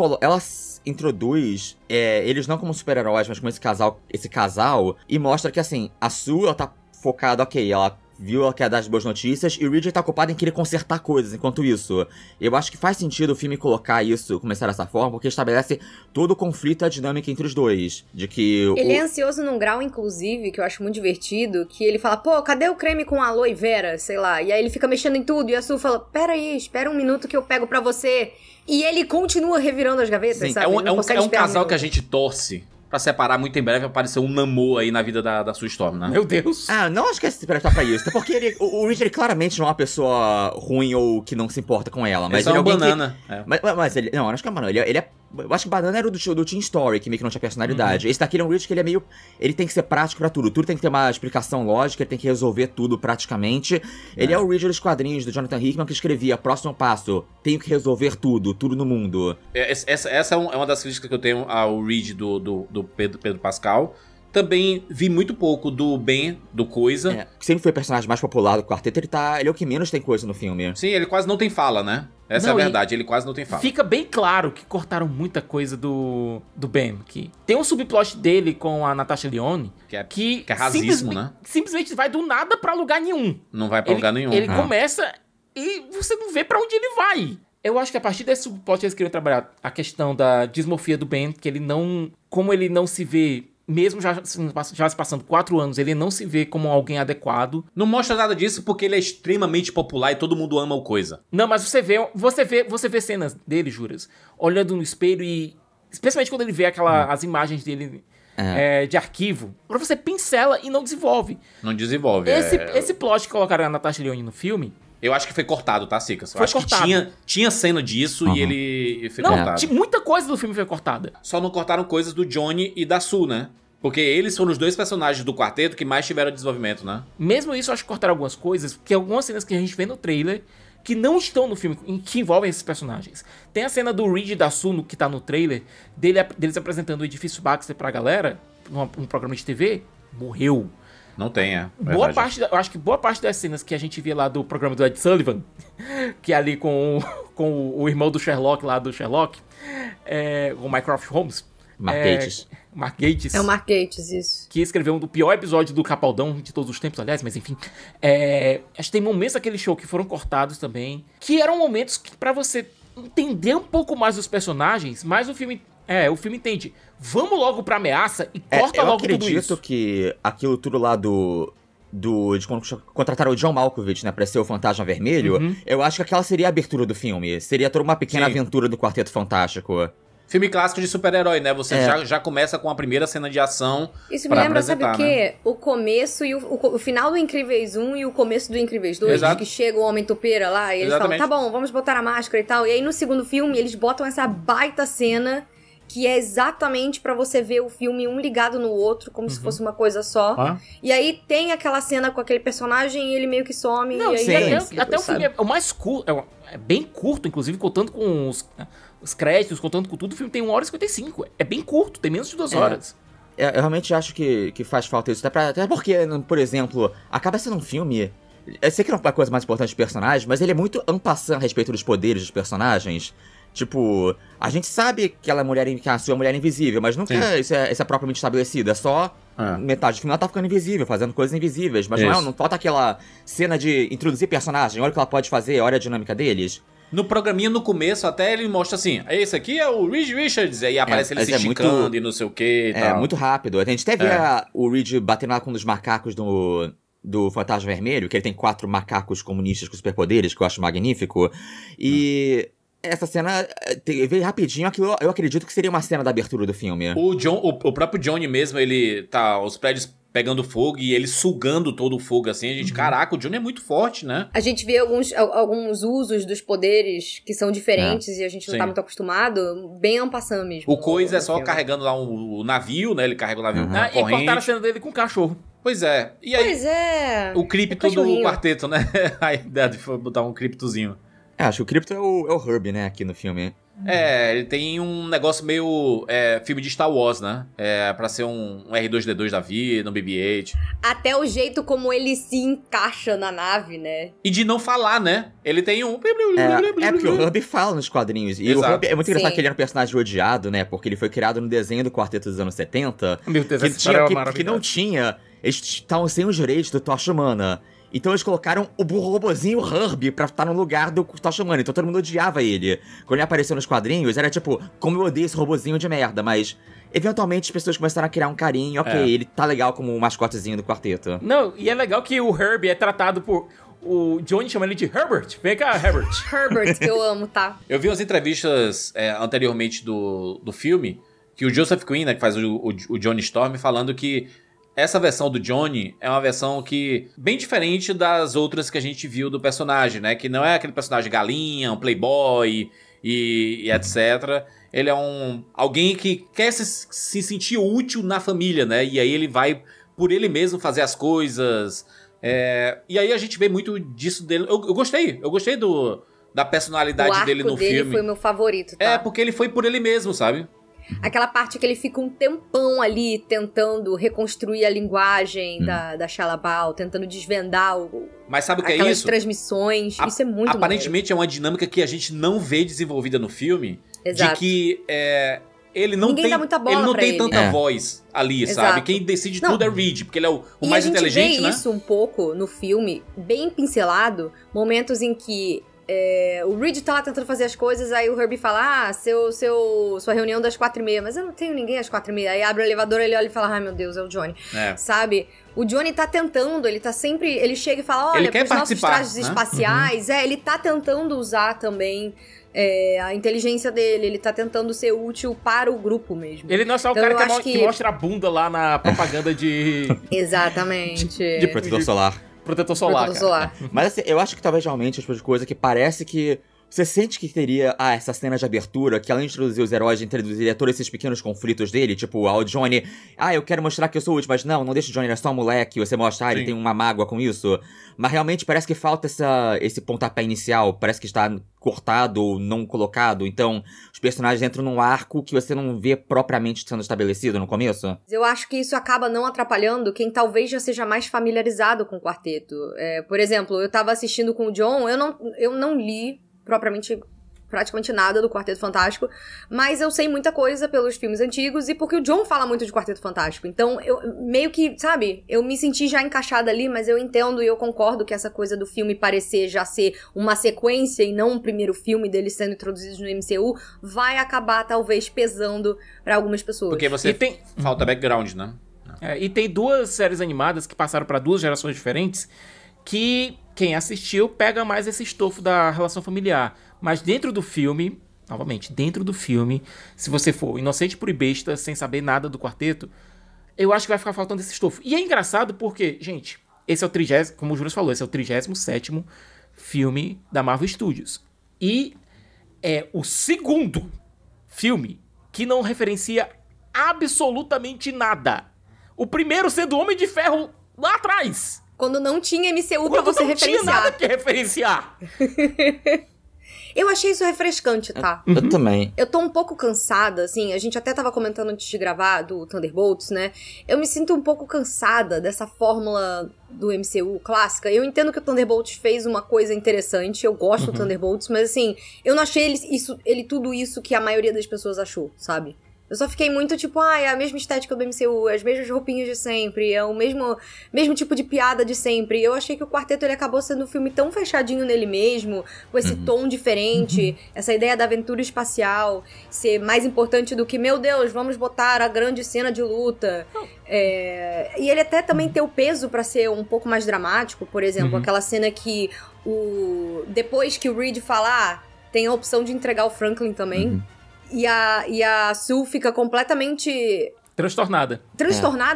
introduz eles não como super-heróis, mas como esse casal, e mostra que, assim, a Sue, ela tá focada, ok, ela viu, ela quer dar as boas notícias, e o Reed tá ocupado em querer consertar coisas enquanto isso. Eu acho que faz sentido o filme colocar isso, começar dessa forma, porque estabelece todo o conflito e a dinâmica entre os dois. De que ele é ansioso num grau, inclusive, que eu acho muito divertido, que ele fala, pô, cadê o creme com aloe vera, sei lá, e aí ele fica mexendo em tudo, e a Sue fala, pera aí, espera um minuto que eu pego pra você. E ele continua revirando as gavetas, Sim, sabe? É um casal que a gente torce pra separar. Muito em breve aparecer um namoro aí na vida da Sue Storm, né? Meu Deus. Não acho que é se prestar pra isso. Até porque o Reed claramente não é uma pessoa ruim ou que não se importa com ela. Mas ele é um alguém banana. Mas ele... Não, eu acho que é banana. Ele é... Eu acho que Banana era do Teen Story, que meio que não tinha personalidade. Esse daqui é um Reed que ele é meio... Ele tem que ser prático pra tudo. Tudo tem que ter uma explicação lógica, ele tem que resolver tudo praticamente. Ele é o Reed dos quadrinhos do Jonathan Hickman que escrevia próximo passo, tenho que resolver tudo no mundo. Essa é uma das críticas que eu tenho ao Reed do Pedro Pascal. Também vi muito pouco do Ben, do Coisa. Sempre foi o personagem mais popular do quarteto, ele é o que menos tem coisa no filme. Sim, ele quase não tem fala, né? Essa é a verdade, ele quase não tem fala. Fica bem claro que cortaram muita coisa do Ben aqui. Tem um subplot dele com a Natasha Lyonne que é racismo, né? Simplesmente vai do nada pra lugar nenhum. Não vai pra lugar nenhum. Ele começa e você não vê pra onde ele vai. Eu acho que a partir desse subplot eles queriam trabalhar a questão da dismorfia do Ben, que ele não... Como ele não se vê... Mesmo já se passando 4 anos, ele não se vê como alguém adequado. Não mostra nada disso porque ele é extremamente popular e todo mundo ama o Coisa. Não, mas você vê cenas dele, Juras, olhando no espelho e... Especialmente quando ele vê as imagens dele de arquivo. Você pincela e não desenvolve. Não desenvolve. Esse plot que colocaram a Natasha Lyonne no filme... Eu acho que foi cortado, tá, Cicas? Eu foi acho cortado. que tinha cena disso e ele foi cortado. Muita coisa do filme foi cortada. Só não cortaram coisas do Johnny e da Sue, né? Porque eles foram os dois personagens do quarteto que mais tiveram desenvolvimento, né? Mesmo isso, eu acho que cortaram algumas coisas, que algumas cenas que a gente vê no trailer que não estão no filme, que envolvem esses personagens. Tem a cena do Reed e da Sue que tá no trailer, deles apresentando o edifício Baxter pra galera, num programa de TV, morreu. Não tem, eu acho que boa parte das cenas que a gente vê lá do programa do Ed Sullivan, que é ali com o irmão do Sherlock lá do Sherlock, o Mycroft Holmes. Mark Gatiss. Mark Gatiss. É o Mark Gatiss, isso. Que escreveu um do pior episódio do Capaldão de todos os tempos, aliás, mas enfim. Acho que tem momentos daquele show que foram cortados também, que eram momentos que, pra você entender um pouco mais dos personagens, mas o filme entende. Vamos logo pra ameaça e corta logo tudo isso. Eu acredito que aquilo tudo lá de quando contrataram o John Malkovich, né, pra ser o Fantasma Vermelho, eu acho que aquela seria a abertura do filme. Seria toda uma pequena aventura do Quarteto Fantástico. Filme clássico de super-herói, né? Você já começa com a primeira cena de ação. Isso me lembra, sabe o quê? Né? O começo e o final do Incríveis 1 e o começo do Incríveis 2. Exato. Que chega o Homem Topeira lá e eles falam, tá bom, vamos botar a máscara e tal. E aí no segundo filme eles botam essa baita cena que é exatamente pra você ver o filme um ligado no outro, como se fosse uma coisa só. E aí tem aquela cena com aquele personagem e ele meio que some. Não, e aí até o filme é o mais curto, é bem curto, inclusive, contando com os créditos, contando com tudo, o filme tem 1h55. É bem curto, tem menos de 2 horas. Eu realmente acho que faz falta isso. Até porque, por exemplo, acaba sendo um filme... Eu sei que não é a coisa mais importante do personagem, mas ele é muito en passant a respeito dos poderes dos personagens. Tipo, a gente sabe que ela é mulher, que a sua mulher é invisível, mas nunca isso é propriamente estabelecido. É só metade do final ela tá ficando invisível, fazendo coisas invisíveis. Mas não falta aquela cena de introduzir personagem, olha o que ela pode fazer, olha a dinâmica deles. No programinha, no começo, até ele mostra assim, esse aqui é o Reed Richards, aí aparece ele se esticando e não sei o que e tal. É, muito rápido. A gente até vê o Reed batendo lá com um dos macacos do Fantasma Vermelho, que ele tem 4 macacos comunistas com superpoderes, que eu acho magnífico. E... Essa cena veio rapidinho, aquilo eu acredito que seria uma cena da abertura do filme. O próprio Johnny mesmo, ele tá os prédios pegando fogo e ele sugando todo o fogo assim. A gente, caraca, o Johnny é muito forte, né? A gente vê alguns usos dos poderes que são diferentes e a gente não tá muito acostumado, bem en passant mesmo. O Coisa é só carregando lá o navio, né? Ele carrega o navio com corrente. E cortaram a cena dele com o cachorro. Pois é. E aí, o cripto do quarteto, né? A ideia de botar um criptozinho. Acho que o Crypto é o Herb, né, aqui no filme. Ele tem um negócio meio filme de Star Wars, né? Pra ser um R2-D2 da vida, um BB-8. Até o jeito como ele se encaixa na nave, né? E de não falar, né? Ele tem um... Porque o Herbie fala nos quadrinhos. E Exato. o Herbie é muito engraçado Sim. que ele era um personagem odiado, né? Porque ele foi criado no desenho do Quarteto dos anos 70. Meu Deus, que, essa história é que maravilhosa. não tinha... Eles estavam sem os direitos do Tocha Humana. Então eles colocaram o robozinho Herbie pra estar no lugar do Tocha Humana. Então todo mundo odiava ele. Quando ele apareceu nos quadrinhos, era tipo, como eu odeio esse robozinho de merda. Mas, eventualmente, as pessoas começaram a criar um carinho. Ok, ele tá legal como o mascotezinho do quarteto. Não, e é legal que o Herbie é tratado por... O Johnny chama ele de Herbert. Vem cá, Herbert. Herbert, que eu amo, tá? Eu vi umas entrevistas anteriormente do filme, que o Joseph Quinn, né, que faz o Johnny Storm, falando que essa versão do Johnny é uma versão que bem diferente das outras que a gente viu do personagem, né? Que não é aquele personagem galinha, um playboy e etc. Ele é alguém que quer se sentir útil na família, né? E aí ele vai por ele mesmo fazer as coisas. E aí a gente vê muito disso dele. Eu gostei da personalidade dele no filme. O arco dele foi meu favorito, tá? Porque ele foi por ele mesmo, sabe? Aquela parte que ele fica um tempão ali tentando reconstruir a linguagem da Shallabal, tentando desvendar Mas sabe o que é aquelas isso? transmissões. Isso é muito Aparentemente é uma dinâmica que a gente não vê desenvolvida no filme. Exato. De que ele não Ninguém tem, dá muita bola ele não pra tem ele. tanta voz ali, Exato. sabe? Quem decide tudo é Reed, porque ele é o mais inteligente, E a gente vê né? isso um pouco no filme, bem pincelado, momentos em que o Reed tá lá tentando fazer as coisas, aí o Herbie fala, sua reunião das 4h30, mas eu não tenho ninguém às 4h30. Aí abre o elevador, ele olha e fala, ai meu Deus, é o Johnny. Sabe? O Johnny tá tentando, ele tá sempre, ele chega e fala, olha, pros nossos trajes espaciais, ele tá tentando usar também a inteligência dele, ele tá tentando ser útil para o grupo mesmo. Ele não é só o Então, cara que mostra a bunda lá na propaganda de... Exatamente. De protetor solar. Protetor solar. Protetor solar. Mas assim, eu acho que talvez realmente é o tipo de coisa que parece que você sente que teria essa cena de abertura, que além de introduzir os heróis, introduziria todos esses pequenos conflitos dele, tipo, o Johnny, eu quero mostrar que eu sou útil, mas não deixa o Johnny, ele é só um moleque, você mostra, ele tem uma mágoa com isso. Mas realmente parece que falta esse pontapé inicial, parece que está cortado ou não colocado, então os personagens entram num arco que você não vê propriamente sendo estabelecido no começo. Eu acho que isso acaba não atrapalhando quem talvez já seja mais familiarizado com o quarteto. Por exemplo, eu tava assistindo com o John, eu não li praticamente nada do Quarteto Fantástico, mas eu sei muita coisa pelos filmes antigos e porque o John fala muito de Quarteto Fantástico. Então, eu meio que, sabe, eu me senti já encaixada ali, mas eu entendo e eu concordo que essa coisa do filme parecer já ser uma sequência e não um primeiro filme deles sendo introduzidos no MCU vai acabar, talvez, pesando pra algumas pessoas. Porque você falta background, né? E tem duas séries animadas que passaram pra duas gerações diferentes que quem assistiu pega mais esse estofo da relação familiar. Mas dentro do filme, novamente, dentro do filme, se você for inocente por besta, sem saber nada do quarteto, eu acho que vai ficar faltando esse estofo. E é engraçado porque, gente, esse é o 30º, como o Júlio falou, esse é o 37º filme da Marvel Studios. E é o segundo filme que não referencia absolutamente nada. O primeiro sendo Homem de Ferro lá atrás. Quando não tinha MCU pra você referenciar. Quando não tinha nada que referenciar. Eu achei isso refrescante, tá? Eu também. Eu tô um pouco cansada, assim, a gente até tava comentando antes de gravar do Thunderbolts, né? Eu me sinto um pouco cansada dessa fórmula do MCU clássica. Eu entendo que o Thunderbolts fez uma coisa interessante, eu gosto do Thunderbolts, mas assim, eu não achei ele tudo isso que a maioria das pessoas achou, sabe? Eu só fiquei muito tipo, é a mesma estética do MCU, as mesmas roupinhas de sempre, é o mesmo tipo de piada de sempre. Eu achei que o Quarteto ele acabou sendo um filme tão fechadinho nele mesmo, com esse tom diferente, essa ideia da aventura espacial ser mais importante do que, meu Deus, vamos botar a grande cena de luta. E ele até também tem o peso pra ser um pouco mais dramático, por exemplo, aquela cena que depois que o Reed fala, tem a opção de entregar o Franklin também. E a Sue fica completamente... Transtornada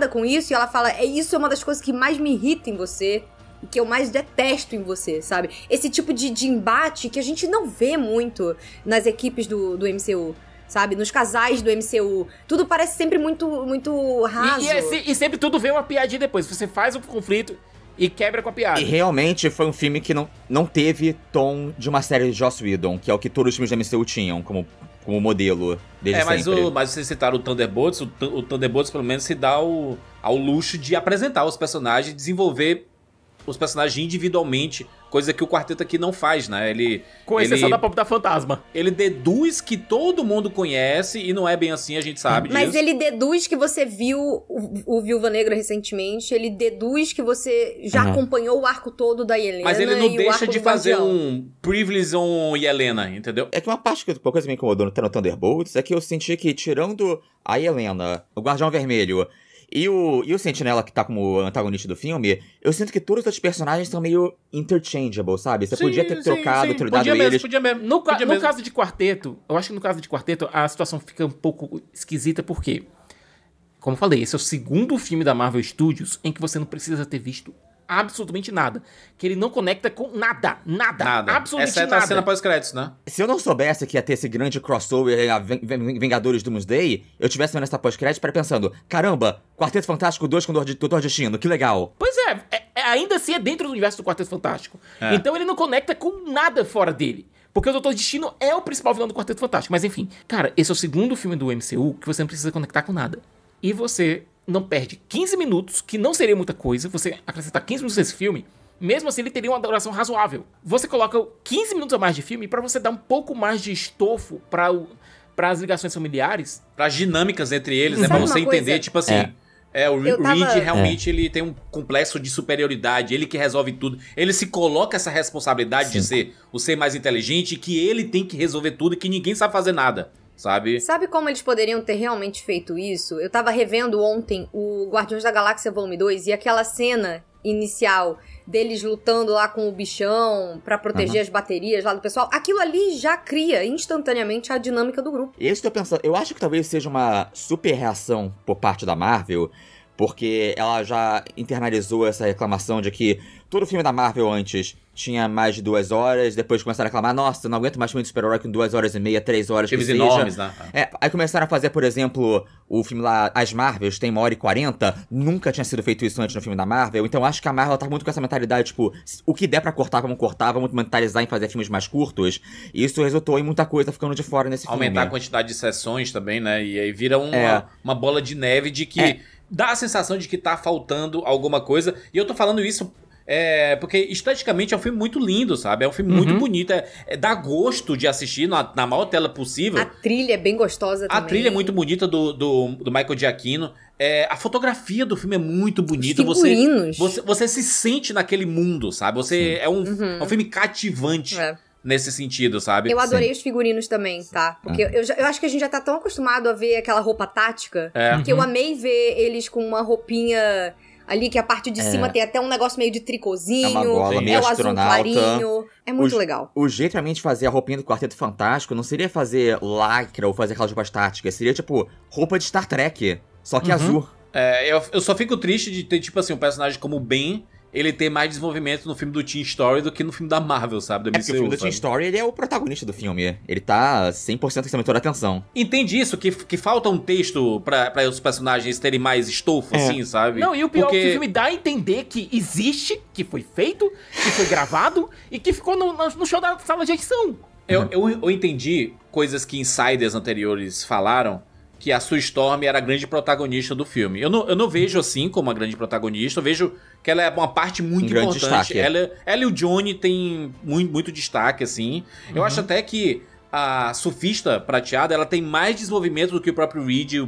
com isso. E ela fala, isso é uma das coisas que mais me irrita em você. E que eu mais detesto em você, sabe? Esse tipo de embate que a gente não vê muito nas equipes do MCU. Sabe? Nos casais do MCU. Tudo parece sempre muito raso. E sempre tudo vem uma piadinha depois. Você faz o conflito e quebra com a piada. E realmente foi um filme que não teve tom de uma série de Joss Whedon, que é o que todos os filmes da MCU tinham, como como modelo desde sempre. Mas vocês citaram o Thunderbolts, o Thunderbolts pelo menos se dá ao luxo de apresentar os personagens, desenvolver os personagens individualmente, coisa que o quarteto aqui não faz, né? Com exceção da Pop da Fantasma. Ele deduz que todo mundo conhece, e não é bem assim, a gente sabe disso. Mas ele deduz que você viu o Viúva Negra recentemente, ele deduz que você já acompanhou o arco todo da Yelena. Mas ele não deixa de fazer um Privilege on Yelena, entendeu? É que uma coisa que me incomodou no Thunderbolts é que eu senti que, tirando a Yelena, o Guardião Vermelho e o Sentinela, que tá como antagonista do filme, eu sinto que todos os outros personagens são meio interchangeable, sabe? Você podia ter trocado, trocado eles. Podia mesmo. No caso de quarteto, eu acho que no caso de quarteto a situação fica um pouco esquisita, porque, como eu falei, esse é o segundo filme da Marvel Studios em que você não precisa ter visto absolutamente nada. Que ele não conecta com nada. Absolutamente Exceto nada. a cena pós-créditos, né? Se eu não soubesse que ia ter esse grande crossover a Vingadores Doomsday, eu tivesse vendo essa pós-crédito para pensando, caramba, Quarteto Fantástico 2 com o Doutor Destino, que legal. Pois ainda assim é dentro do universo do Quarteto Fantástico. Então ele não conecta com nada fora dele. Porque o Doutor Destino é o principal vilão do Quarteto Fantástico. Mas enfim, cara, esse é o segundo filme do MCU que você não precisa conectar com nada. E você não perde 15 minutos, que não seria muita coisa, você acrescentar 15 minutos nesse filme, mesmo assim ele teria uma duração razoável. Você coloca 15 minutos a mais de filme pra você dar um pouco mais de estofo para as ligações familiares. Para as dinâmicas entre eles, né? Pra você entender, tipo assim... o Reed realmente ele tem um complexo de superioridade, ele que resolve tudo. Ele se coloca essa responsabilidade de ser o ser mais inteligente, que ele tem que resolver tudo e que ninguém sabe fazer nada. Sabe como eles poderiam ter realmente feito isso? Eu tava revendo ontem o Guardiões da Galáxia Volume 2 e aquela cena inicial deles lutando lá com o bichão pra proteger as baterias lá do pessoal, aquilo ali já cria instantaneamente a dinâmica do grupo. E isso que eu tô pensando, eu acho que talvez seja uma super reação por parte da Marvel, porque ela já internalizou essa reclamação de que todo filme da Marvel antes tinha mais de 2 horas, depois começaram a reclamar, nossa, não aguento mais filme de super-herói com 2 horas e meia, 3 horas, filmes que seja. Enormes, né? Aí começaram a fazer, por exemplo, o filme lá, As Marvels, tem 1h40, nunca tinha sido feito isso antes no filme da Marvel, então acho que a Marvel tá muito com essa mentalidade, tipo, o que der pra cortar, vamos mentalizar em fazer filmes mais curtos, e isso resultou em muita coisa ficando de fora nesse filme. Aumentar a quantidade de sessões também, né, e aí vira uma bola de neve de que dá a sensação de que tá faltando alguma coisa, e eu tô falando isso porque esteticamente é um filme muito lindo, sabe? É um filme muito bonito, dá gosto de assistir na maior tela possível. A trilha é bem gostosa também. A trilha é muito bonita do Michael Giacchino. A fotografia do filme é muito bonita. Você se sente naquele mundo, sabe? É um filme cativante. Nesse sentido, sabe? Eu adorei os figurinos também, tá? Porque eu acho que a gente já tá tão acostumado a ver aquela roupa tática, que eu amei ver eles com uma roupinha ali, que a parte de cima tem até um negócio meio de tricôzinho. É uma gola meio o azul clarinho. É muito legal. O jeito realmente de fazer a roupinha do Quarteto Fantástico não seria fazer lycra ou fazer aquelas roupas táticas. Seria, tipo, roupa de Star Trek, só que azul. Eu só fico triste de ter, tipo assim, um personagem como o Ben, ele ter mais desenvolvimento no filme do Teen Story do que no filme da Marvel, sabe? Porque o filme do Teen Story, ele é o protagonista do filme. Ele tá 100% recebendo toda a atenção. Entende isso? Que falta um texto pra os personagens terem mais estofo, assim, sabe? Não, e o pior é que o filme dá a entender que existe, que foi feito, que foi gravado e que ficou no show da sala de edição. Eu entendi coisas que insiders anteriores falaram, que a Sue Storm era a grande protagonista do filme. Eu não vejo assim como a grande protagonista, eu vejo que ela é uma parte muito importante. Ela e o Johnny tem muito destaque, assim. Eu acho até que a Surfista Prateada, ela tem mais desenvolvimento do que o próprio Reed e o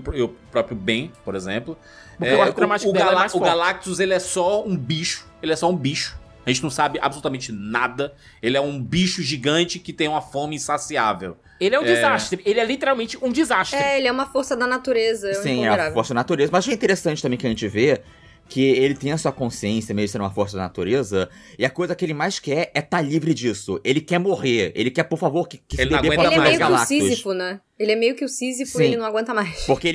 próprio Ben, por exemplo. O Galactus, ele é só um bicho. A gente não sabe absolutamente nada. Ele é um bicho gigante que tem uma fome insaciável. Ele é um desastre. Ele é literalmente um desastre. Ele é uma força da natureza. Sim, é a força da natureza. Mas é interessante também que a gente vê que ele tem a sua consciência, mesmo sendo uma força da natureza, e a coisa que ele mais quer é estar livre disso. Ele quer morrer. Ele quer, por favor, que ele não aguenta mais. Ele é meio Galactus. que o Sísifo, né? Ele é meio que o Sísifo e ele não aguenta mais. Porque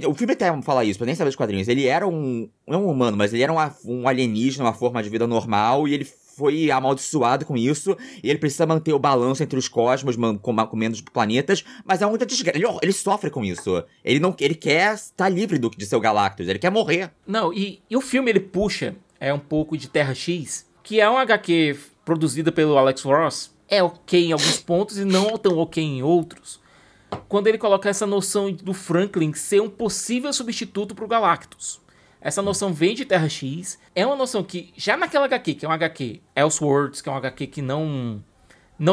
o filme até fala isso, pra nem saber dos quadrinhos. Ele era não um humano, mas ele era um alienígena, uma forma de vida normal, e ele foi amaldiçoado com isso, e ele precisa manter o balanço entre os cosmos, com menos planetas, mas é muita desgraça. Ele sofre com isso. Ele quer estar livre de ser o Galactus, ele quer morrer. Não, e o filme ele puxa um pouco de Terra X, que é um HQ produzida pelo Alex Ross. É ok em alguns pontos e não tão ok em outros. quando ele coloca essa noção do Franklin ser um possível substituto pro Galactus. Essa noção vem de Terra X, é uma noção que, já naquela HQ, que é um HQ Elseworlds, que é um HQ que não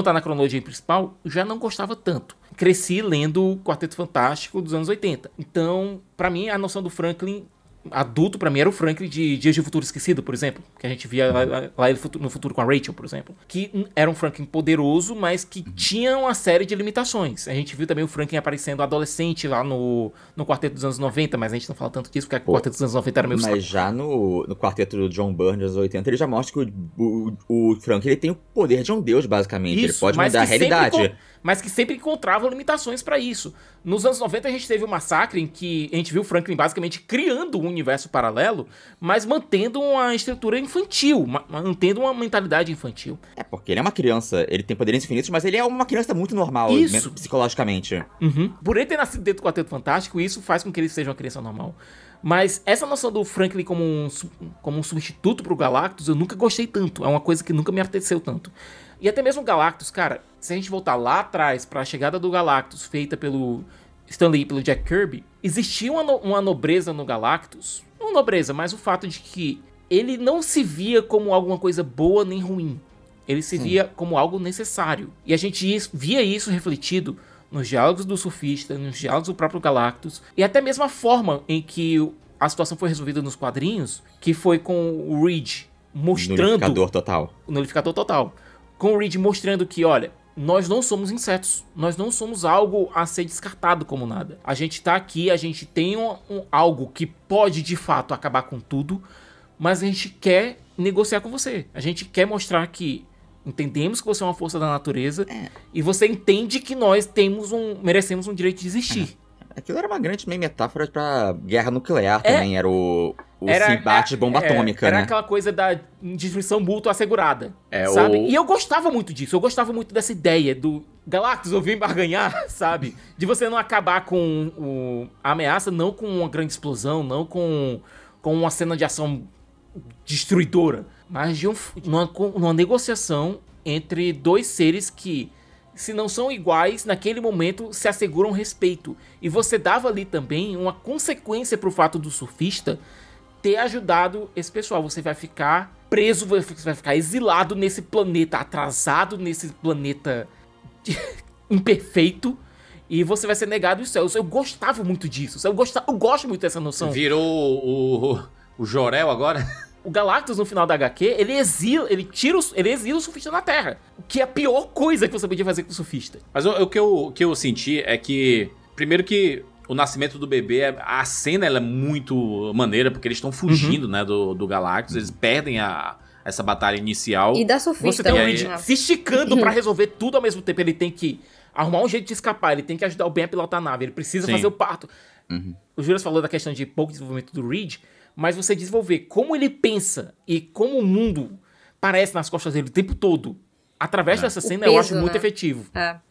tá na cronologia principal, eu já não gostava tanto. Cresci lendo o Quarteto Fantástico dos anos 80. Então, pra mim, a noção do Franklin adulto, pra mim, era o Franklin de Dias de Futuro Esquecido, por exemplo. Que a gente via lá no futuro com a Rachel, por exemplo. Que era um Franklin poderoso, mas que tinha uma série de limitações. A gente viu também o Franklin aparecendo adolescente lá no Quarteto dos anos 90, mas a gente não fala tanto disso, porque o Quarteto dos anos 90 era meio Mas já no Quarteto do John Byrne dos anos 80, ele já mostra que o Franklin ele tem o poder de um deus, basicamente. Ele pode mudar a realidade. Mas que sempre encontravam limitações pra isso. Nos anos 90 a gente teve um massacre em que a gente viu o Franklin basicamente criando um universo paralelo, mas mantendo uma estrutura infantil, mantendo uma mentalidade infantil. É, porque ele é uma criança, ele tem poderes infinitos, mas ele é uma criança muito normal, psicologicamente. Uhum. Por ele ter nascido dentro do Quarteto Fantástico, isso faz com que ele seja uma criança normal. Mas essa noção do Franklin como um substituto pro Galactus, eu nunca gostei tanto. É uma coisa que nunca me apeteceu tanto. E até mesmo o Galactus, cara, se a gente voltar lá atrás pra chegada do Galactus, feita pelo Stan Lee e pelo Jack Kirby, existia uma nobreza no Galactus. Não nobreza, mas o fato de que ele não se via como alguma coisa boa nem ruim. Ele se via como algo necessário. E a gente via isso refletido nos diálogos do surfista, nos diálogos do próprio Galactus, e até mesmo a forma em que a situação foi resolvida nos quadrinhos, que foi com o Reed mostrando... Nulificador total. Com o Reed mostrando que, olha, nós não somos insetos, nós não somos algo a ser descartado como nada. A gente tá aqui, a gente tem algo que pode, de fato, acabar com tudo, mas a gente quer negociar com você. A gente quer mostrar que entendemos que você é uma força da natureza e você entende que nós merecemos um direito de existir. Aquilo era uma grande metáfora pra guerra nuclear também, era o embate de bomba atômica, era né? aquela coisa da destruição mútua assegurada, sabe? E eu gostava muito disso, eu gostava muito dessa ideia do Galactus, eu vim barganhar, sabe? De você não acabar com a ameaça, não com uma grande explosão, não com uma cena de ação destruidora, mas de uma negociação entre dois seres que, se não são iguais, naquele momento se asseguram respeito. E você dava ali também uma consequência pro fato do surfista ter ajudado esse pessoal. Você vai ficar preso, você vai ficar exilado nesse planeta atrasado, nesse planeta imperfeito, e você vai ser negado os céus. Eu gostava muito disso, eu gosto muito dessa noção. Virou o Jor-El agora? O Galactus, no final da HQ, ele exila o surfista na Terra. O que é a pior coisa que você podia fazer com o surfista. Mas o que eu senti é que, primeiro que o nascimento do bebê, a cena ela é muito maneira, porque eles estão fugindo, né, do Galactus, eles perdem essa batalha inicial. E da surfista. Você tem o Reed se esticando pra resolver tudo ao mesmo tempo. Ele tem que arrumar um jeito de escapar, ele tem que ajudar o Ben a pilotar a nave, ele precisa fazer o parto. O Júlio falou da questão de pouco desenvolvimento do Reed, mas você desenvolver como ele pensa e como o mundo parece nas costas dele o tempo todo, através dessa cena, eu acho muito efetivo.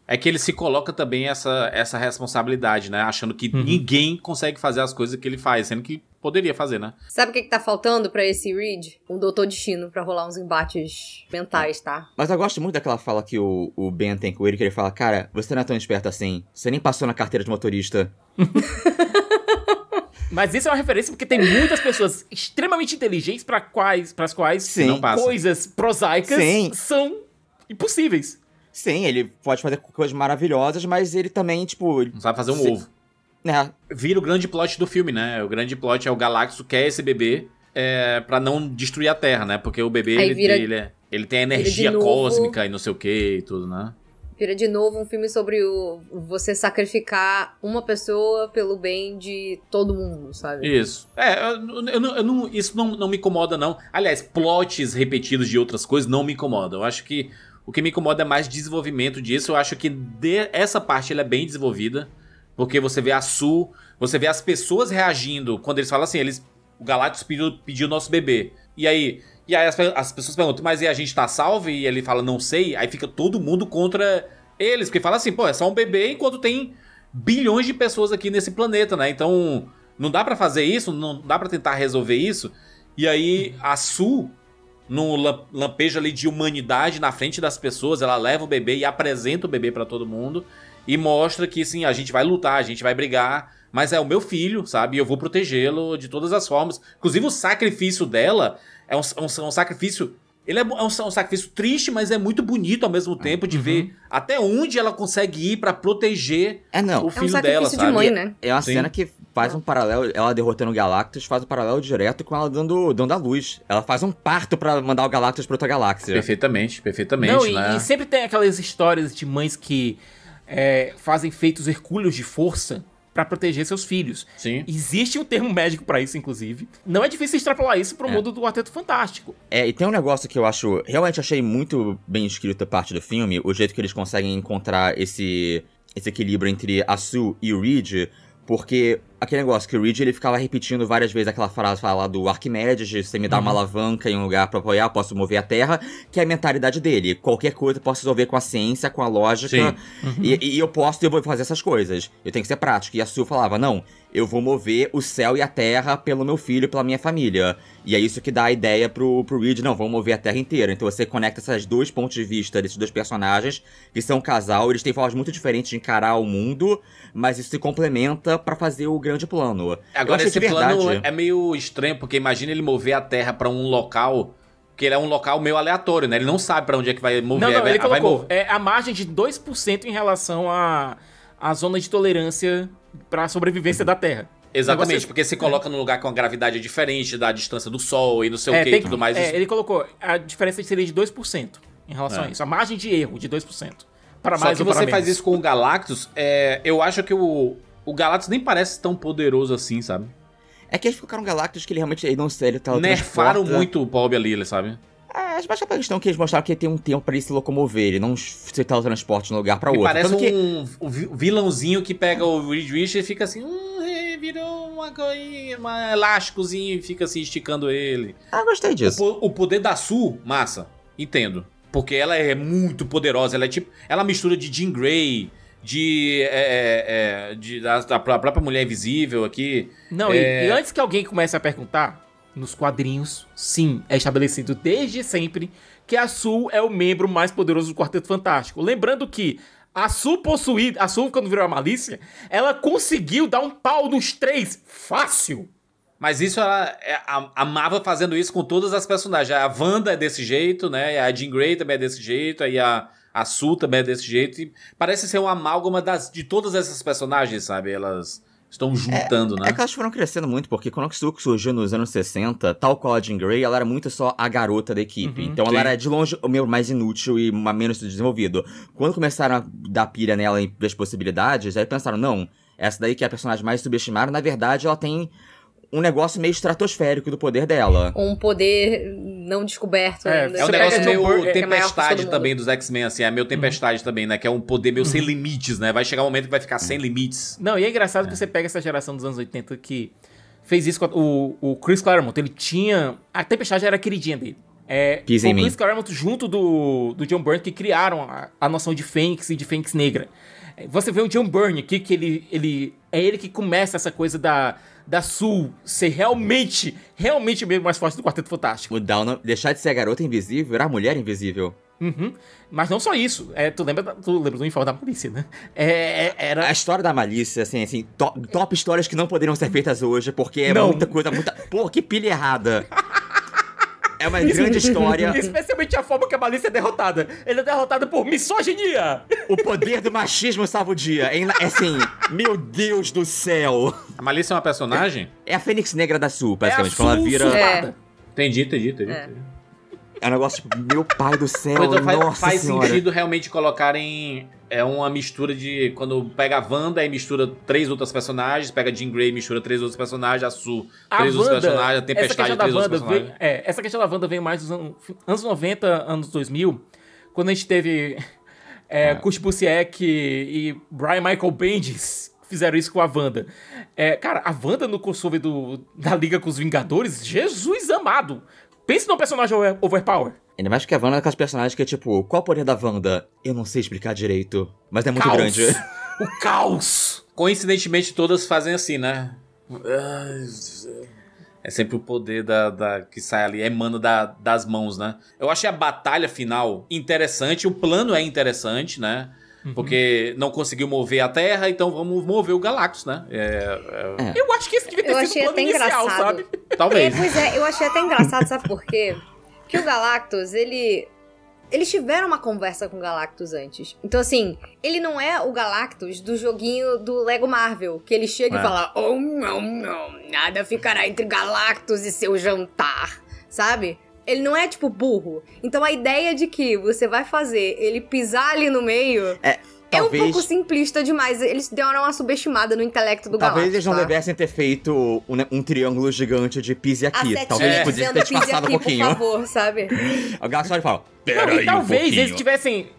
É que ele se coloca também essa responsabilidade, né? Achando que ninguém consegue fazer as coisas que ele faz, sendo que poderia fazer, né? Sabe o que tá faltando pra esse Reed? Um Doutor Destino pra rolar uns embates mentais, tá? Mas eu gosto muito daquela fala que o Ben tem com ele, que ele fala, cara, você não é tão esperto assim, você nem passou na carteira de motorista. Mas isso é uma referência porque tem muitas pessoas extremamente inteligentes para as quais coisas prosaicas são impossíveis. Sim, ele pode fazer coisas maravilhosas, mas ele também, tipo... Não sabe fazer um ovo. Vira o grande plot do filme, né? O grande plot é o Galactus quer esse bebê pra não destruir a Terra, né? Porque o bebê, ele tem a energia cósmica e não sei o que e tudo, né? Vira de novo um filme sobre você sacrificar uma pessoa pelo bem de todo mundo, sabe? Isso. Isso não me incomoda, não. Aliás, plots repetidos de outras coisas não me incomodam. Eu acho que o que me incomoda é mais desenvolvimento disso. Eu acho que essa parte ela é bem desenvolvida. Porque você vê a Sue, você vê as pessoas reagindo quando eles falam assim, o Galactus pediu nosso bebê. E aí as pessoas perguntam, mas e a gente tá salvo? E ele fala, não sei. Aí fica todo mundo contra eles. Porque fala assim, pô, é só um bebê enquanto tem bilhões de pessoas aqui nesse planeta, né? Então, não dá pra fazer isso, não dá pra tentar resolver isso. E aí, a Sue, no lampejo ali de humanidade na frente das pessoas, ela leva o bebê e apresenta o bebê pra todo mundo. e mostra que, sim, a gente vai lutar, a gente vai brigar, mas é o meu filho, sabe? E eu vou protegê-lo de todas as formas. Inclusive, o sacrifício dela é um sacrifício... Ele é um sacrifício triste, mas é muito bonito ao mesmo tempo de ver até onde ela consegue ir pra proteger o filho dela, sabe? De mãe, né? É uma cena que faz um paralelo, ela derrotando o Galactus, faz um paralelo direto com ela dando a luz. Ela faz um parto pra mandar o Galactus pra outra galáxia. Perfeitamente, Não, né? E sempre tem aquelas histórias de mães que fazem feitos hercúleos de força pra proteger seus filhos. Sim. Existe um termo médico pra isso, inclusive. Não é difícil extrapolar isso pro mundo do Quarteto Fantástico. E tem um negócio que eu realmente achei muito bem escrito a parte do filme, o jeito que eles conseguem encontrar esse equilíbrio entre a Sue e o Reed, porque aquele negócio que o Reed ele ficava repetindo várias vezes aquela frase lá do Arquimedes, de você me dá uma alavanca em um lugar pra apoiar, posso mover a Terra, que é a mentalidade dele. Qualquer coisa eu posso resolver com a ciência, com a lógica, e eu vou fazer essas coisas. Eu tenho que ser prático. E a Sue falava, não, eu vou mover o céu e a terra pelo meu filho, pela minha família. E é isso que dá a ideia pro Reed, não, vamos mover a terra inteira. Então você conecta esses dois pontos de vista desses dois personagens, que são um casal, eles têm formas muito diferentes de encarar o mundo, mas isso se complementa pra fazer o grande plano. Agora, esse plano é meio estranho, porque imagina ele mover a Terra pra um local, que ele é um local meio aleatório, né? Ele não sabe pra onde é que vai mover. Não, ele colocou a margem de 2% em relação à zona de tolerância pra sobrevivência da Terra. Exatamente, porque se coloca num lugar com a gravidade diferente da distância do Sol e não sei o que e tudo mais. Ele colocou, a diferença seria de 2% em relação a isso. A margem de erro de 2%. Para mais Só que ou para você menos. faz isso com o Galactus, eu acho que o Galactus nem parece tão poderoso assim, sabe? É que eles colocaram um Galactus que ele realmente ele não sei, ele nerfaram muito o pobre ali, sabe? Acho que a questão que eles mostraram que ele tem um tempo pra ele se locomover, ele não se teletransporte de um lugar pra outro. Parece um vilãozinho que pega o Reed Richards e fica assim, virou um elásticozinho e fica assim esticando ele. Gostei disso. O poder da Sue, massa, entendo. Porque ela é muito poderosa, ela é tipo, ela mistura de Jean Grey, da própria Mulher Invisível aqui. Não, e antes que alguém comece a perguntar, nos quadrinhos, sim, é estabelecido desde sempre que a Sue é o membro mais poderoso do Quarteto Fantástico. Lembrando que a Sue quando virou a Malícia, ela conseguiu dar um pau nos 3 fácil. Mas isso, a Marvel fazendo isso com todas as personagens. A Wanda é desse jeito, né? A Jean Grey também é desse jeito, aí a Sue também é desse jeito. E parece ser uma amálgama de todas essas personagens, sabe? Elas estão juntando, né? É que elas foram crescendo muito, porque quando a Sue surgiu nos anos 60, tal qual a Jean Grey, ela era muito só a garota da equipe. Então ela era de longe o meu mais inútil e menos desenvolvido. Quando começaram a dar pilha nela e das possibilidades, aí pensaram, não, essa daí que é a personagem mais subestimada, na verdade ela tem um negócio meio estratosférico do poder dela. Um poder não descoberto ainda. É um negócio meio que Tempestade também dos X-Men, assim. É meio Tempestade também, né? Que é um poder meio sem limites, né? Vai chegar um momento que vai ficar sem limites. Não, e é engraçado que você pega essa geração dos anos 80 que fez isso com o Chris Claremont. Ele tinha... A Tempestade era a queridinha dele. Foi o Chris Claremont junto do John Byrne que criaram a noção de Fênix e de Fênix Negra. Você vê o John Byrne aqui, que ele que começa essa coisa da Sue ser realmente o membro mais forte do Quarteto Fantástico. Deixar de ser a garota invisível, virar a mulher invisível. Mas não só isso. Tu lembra do Informe da Malícia, né? Era... A história da Malícia, assim, top histórias que não poderiam ser feitas hoje, porque é muita coisa, Pô, que pilha errada. É uma grande história. Especialmente a forma que a Malícia é derrotada. Ele é derrotada por misoginia. O poder do machismo salva o dia. É assim, meu Deus do céu. A Malícia é uma personagem? É a Fênix Negra da Sue, basicamente. Quando ela vira... Entendi. É um negócio tipo, meu pai do céu, então faz sentido realmente colocarem uma mistura de... Quando pega a Wanda e mistura 3 outras personagens, pega a Jean Grey e mistura 3 outros personagens, a Sue, 3 outros personagens, a Tempestade, 3 outros personagens. Essa questão da Wanda veio mais dos anos 90, anos 2000, quando a gente teve Kurt Busiek e Brian Michael Bendis fizeram isso com a Wanda. Cara, a Wanda no crossover da Liga com os Vingadores, Jesus amado! Pense num personagem overpower. Ainda mais que a Wanda é aquelas personagens que é tipo, qual o poder da Wanda? Eu não sei explicar direito, mas é muito grande. O caos! Coincidentemente, todas fazem assim, né? É sempre o poder que sai ali, emana das mãos, né? Eu achei a batalha final interessante, o plano é interessante, né? Porque não conseguiu mover a Terra, então vamos mover o Galactus, né? Eu acho que esse devia ter sido o plano inicial, sabe? Talvez. Pois é, eu achei até engraçado, sabe por quê? Que o Galactus, eles tiveram uma conversa com o Galactus antes. Então, assim, ele não é o Galactus do joguinho do Lego Marvel, que ele chega e fala: oh, não, nada ficará entre Galactus e seu jantar, sabe? Ele não é, tipo, burro. Então, a ideia de que você vai fazer ele pisar ali no meio... É um pouco simplista demais. Eles deram uma subestimada no intelecto do Galactus. Talvez eles não devessem ter feito um triângulo gigante de pise aqui. Talvez eles pudessem ter disfarçado um pouquinho. Por favor, sabe? O Galactus olha e fala: e talvez eles tivessem...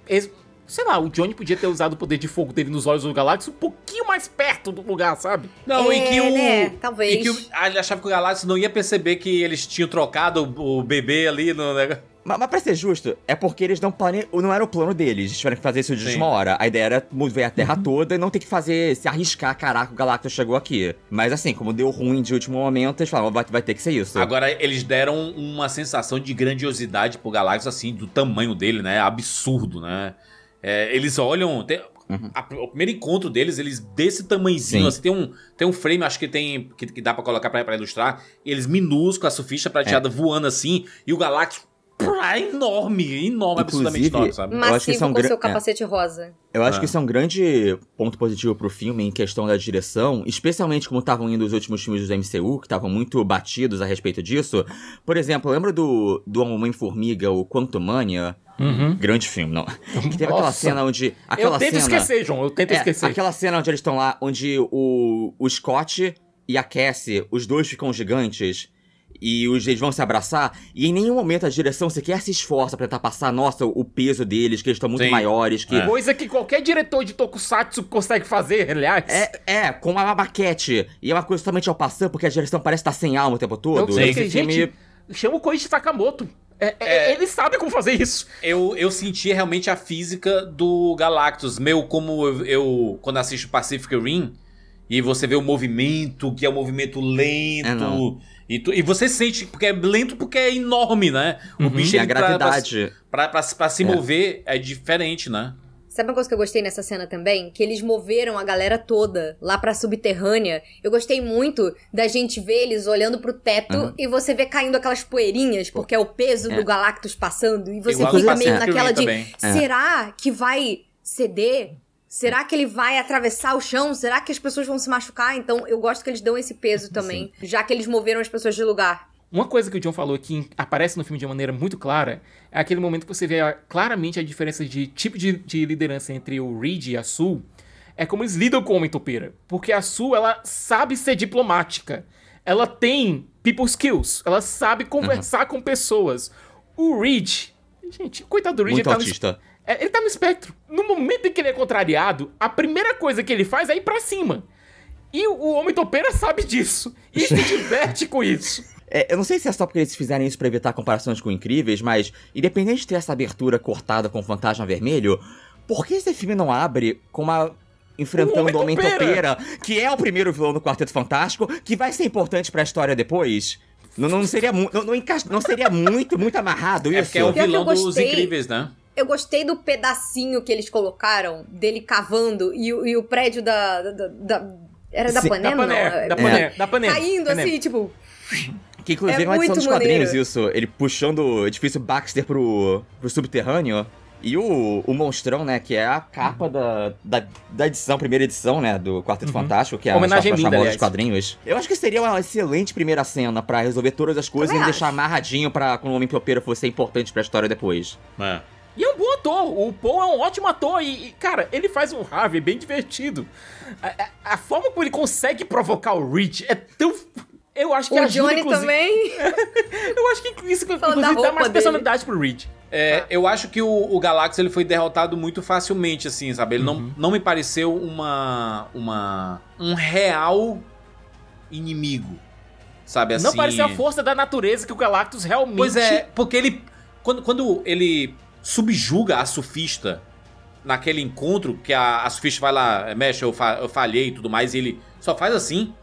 Sei lá, o Johnny podia ter usado o poder de fogo dele nos olhos do Galactus um pouquinho mais perto do lugar, sabe? Não, e que talvez. E que ele achava que o Galactus não ia perceber que eles tinham trocado o bebê ali no negócio. Mas pra ser justo, é porque eles não era o plano deles. Eles tiveram que fazer isso de última hora. A ideia era mover a Terra toda e não ter que se arriscar, caraca, o Galactus chegou aqui. Mas assim, como deu ruim de último momento, eles falaram: vai ter que ser isso. Agora, eles deram uma sensação de grandiosidade pro Galactus, assim, do tamanho dele, né? Absurdo, né? Eles olham... O primeiro encontro deles, eles desse tamanhozinho, assim, tem um frame, acho que dá pra colocar pra ilustrar, eles minúsculos, a surfista prateada voando assim, e o Galactus enorme, absolutamente enorme, sabe? Massivo com seu capacete rosa. Eu acho que isso é um grande ponto positivo pro filme em questão da direção, especialmente como estavam indo os últimos filmes do MCU, que estavam muito batidos a respeito disso. Por exemplo, lembra do Homem-Formiga, o Quantumania? Grande filme, não. Que teve aquela cena onde... Eu tento esquecer, João, eu tento esquecer. Aquela cena onde eles estão lá, onde o Scott e a Cassie, os dois ficam gigantes... E eles vão se abraçar, e em nenhum momento a direção sequer se esforça pra tentar passar, nossa, o peso deles, que eles estão muito maiores. Coisa que qualquer diretor de tokusatsu consegue fazer, aliás. Com uma maquete. E é uma coisa totalmente ao passar, porque a direção parece estar sem alma o tempo todo. Gente, chama o Koichi Sakamoto. Ele sabe como fazer isso. Eu senti realmente a física do Galactus. Como eu quando assisto Pacific Rim, e você vê o movimento, que é um movimento lento... E você sente, porque é lento, porque é enorme, né? O bicho, a gravidade. Pra se mover é diferente, né? Sabe uma coisa que eu gostei nessa cena também? Que eles moveram a galera toda lá pra subterrânea. Eu gostei muito da gente ver eles olhando pro teto e você vê caindo aquelas poeirinhas, porque é o peso do Galactus passando. E você fica meio naquela de, será que vai ceder? Será que ele vai atravessar o chão? Será que as pessoas vão se machucar? Então, eu gosto que eles dão esse peso também, já que eles moveram as pessoas de lugar. Uma coisa que o John falou que aparece no filme de uma maneira muito clara é aquele momento que você vê claramente a diferença de tipo de liderança entre o Reed e a Sue. É como eles lidam com o Homem-Topeira. Porque a Sue, ela sabe ser diplomática. Ela tem people skills. Ela sabe conversar com pessoas. O Reed... Gente, coitado do Reed... Muito autista. Ele tá no espectro. No momento em que ele é contrariado, a primeira coisa que ele faz é ir pra cima. E o Homem-Topeira sabe disso. E se diverte com isso. Eu não sei se é só porque eles fizeram isso pra evitar comparações com Incríveis, mas independente de ter essa abertura cortada com o Fantasma Vermelho, por que esse filme não abre com enfrentando o Homem-Topeira, que é o primeiro vilão do Quarteto Fantástico, que vai ser importante pra história depois? Não seria, não seria muito amarrado isso? Porque é o vilão dos Incríveis, né? Eu gostei do pedacinho que eles colocaram dele cavando e o prédio era da Panem? Da Panem. Caindo assim, tipo... Que inclusive é uma edição dos quadrinhos isso. Ele puxando o edifício Baxter pro subterrâneo. E o Monstrão, né, que é a capa da edição, primeira edição, né, do Quarteto Fantástico, que é a homenagem mais linda, famosa dos quadrinhos. Eu acho que seria uma excelente primeira cena pra resolver todas as coisas e deixar amarradinho pra quando o Homem-Topeira fosse importante pra história depois. E é um bom ator. O Paul é um ótimo ator. E cara, ele faz um Harvey bem divertido. A forma como ele consegue provocar o Reed é tão... Eu acho que o ajuda, Johnny também. Eu acho que isso inclusive dá mais personalidade pro Reed. Eu acho que o Galactus ele foi derrotado muito facilmente, assim, sabe? Ele não me pareceu um real inimigo, sabe? Assim, não pareceu a força da natureza que o Galactus realmente... Pois é, porque ele... Quando ele subjuga a surfista naquele encontro, que a surfista vai lá, mexe, eu falhei e tudo mais, e ele só faz assim...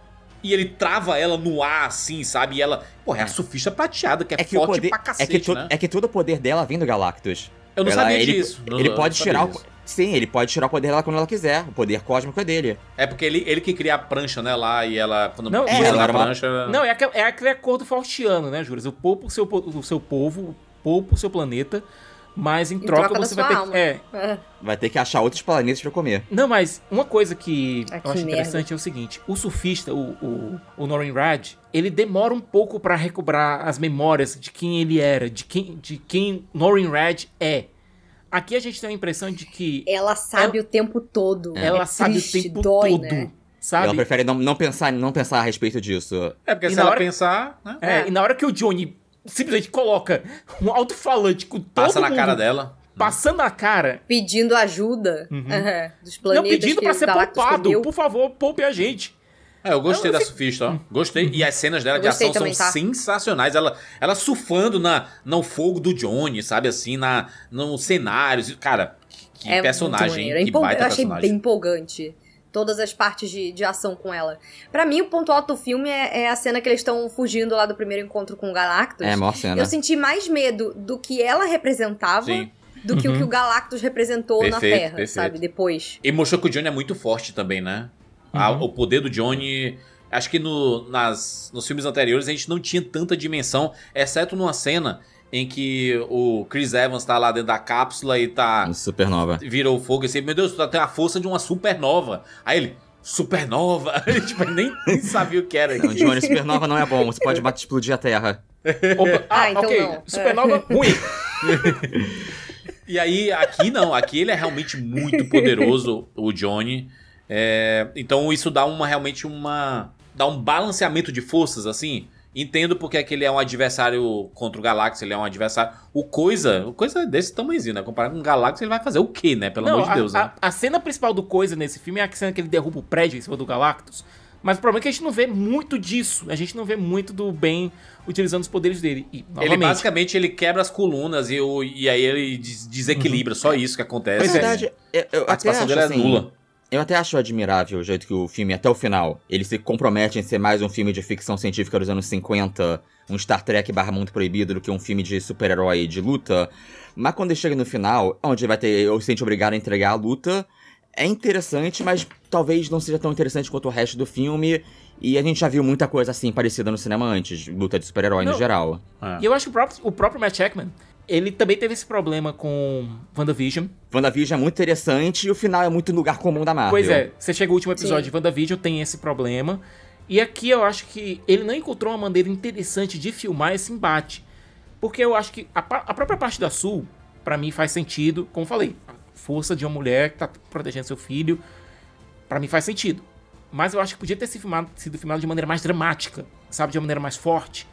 E ele trava ela no ar, assim, sabe? E ela... Porra, é a surfista prateada, que é forte pra cacete, né? É que todo o poder dela vem do Galactus. Eu não sabia disso. Ele pode tirar... Sim, ele pode tirar o poder dela quando ela quiser. O poder cósmico é dele. É porque ele que cria a prancha, né, lá, e ela, quando Não, pisa ela na era uma- prancha... Não, é aquele acordo faustiano, né, Juras? Eu poupo o seu povo, poupo o seu planeta, mas em troca troca da você vai sua ter alma. que... É. Vai ter que achar outros planetas pra comer. Não, mas uma coisa que Ah, eu que acho interessante é o seguinte: o surfista, o Norrin Rad, ele demora um pouco pra recobrar as memórias de quem ele era, de quem Norrin Rad é. Aqui a gente tem a impressão de que Ela sabe o tempo todo. ela É sabe triste, o tempo dói, todo, né? sabe? Ela prefere não pensar a respeito disso. É, porque E se na ela hora- pensar, né, E na hora que o Johnny simplesmente coloca um alto-falante com todo passa na mundo cara dela. passando na cara, Pedindo ajuda dos planetas não pedindo que pra o ser Galactus poupado, comeu. por favor, poupe a gente. Eu gostei da surfista, ó. Gostei. E as cenas dela Eu de gostei ação também, são tá? sensacionais. Ela surfando no fogo do Johnny, sabe? Assim, nos cenários. Cara, que É personagem, muito hein? maneiro. Que baita Eu achei personagem. bem empolgante. Todas as partes de ação com ela. Pra mim, o ponto alto do filme é a cena que eles estão fugindo lá do primeiro encontro com o Galactus. É, a maior cena. Eu senti mais medo do que ela representava Sim. do que o que o Galactus representou na Perfeito, Terra, perfeito. sabe? Depois. E mostrou que o Johnny é muito forte também, né? O poder do Johnny... Acho que nos filmes anteriores a gente não tinha tanta dimensão, exceto numa cena em que o Chris Evans tá lá dentro da cápsula e tá... Supernova. Virou fogo e assim, meu Deus, tu tem a força de uma supernova. Aí ele, supernova? Tipo, ele nem sabia o que era. Não, Johnny, supernova não é bom. Você pode explodir a Terra. Opa, então ok, não. supernova, ruim. E aí, aqui não, aqui ele é realmente muito poderoso, o Johnny. Então isso dá dá um balanceamento de forças, assim. Entendo porque é que ele é um adversário contra o Galactus, ele é um adversário... O Coisa é desse tamanhozinho, né? Comparado com o Galactus, ele vai fazer o quê, né? Pelo amor de Deus, né? A cena principal do Coisa nesse filme é a cena que ele derruba o prédio em cima do Galactus. Mas o problema é que a gente não vê muito disso. A gente não vê muito do Ben utilizando os poderes dele. E, Ele novamente, basicamente ele quebra as colunas e aí ele desequilibra. Só isso que acontece. Na verdade, eu A até participação acho dele é assim... nula. Eu até acho admirável o jeito que o filme, até o final, ele se compromete em ser mais um filme de ficção científica dos anos 50, um Star Trek / Mundo Proibido, do que um filme de super-herói de luta. Mas quando ele chega no final, onde ele vai se sente obrigado a entregar a luta, é interessante, mas talvez não seja tão interessante quanto o resto do filme. E a gente já viu muita coisa assim parecida no cinema antes, luta de super-herói no geral. E eu acho que o próprio Matt Shakman, ele também teve esse problema com WandaVision. WandaVision é muito interessante e o final é muito lugar comum da Marvel. Pois é, você chega o último episódio de WandaVision, tem esse problema. E aqui eu acho que ele não encontrou uma maneira interessante de filmar esse embate. Porque eu acho que a própria parte da Sul, pra mim, faz sentido. Como eu falei, a força de uma mulher que tá protegendo seu filho, pra mim faz sentido. Mas eu acho que podia ter sido filmado de maneira mais dramática, sabe? De uma maneira mais forte.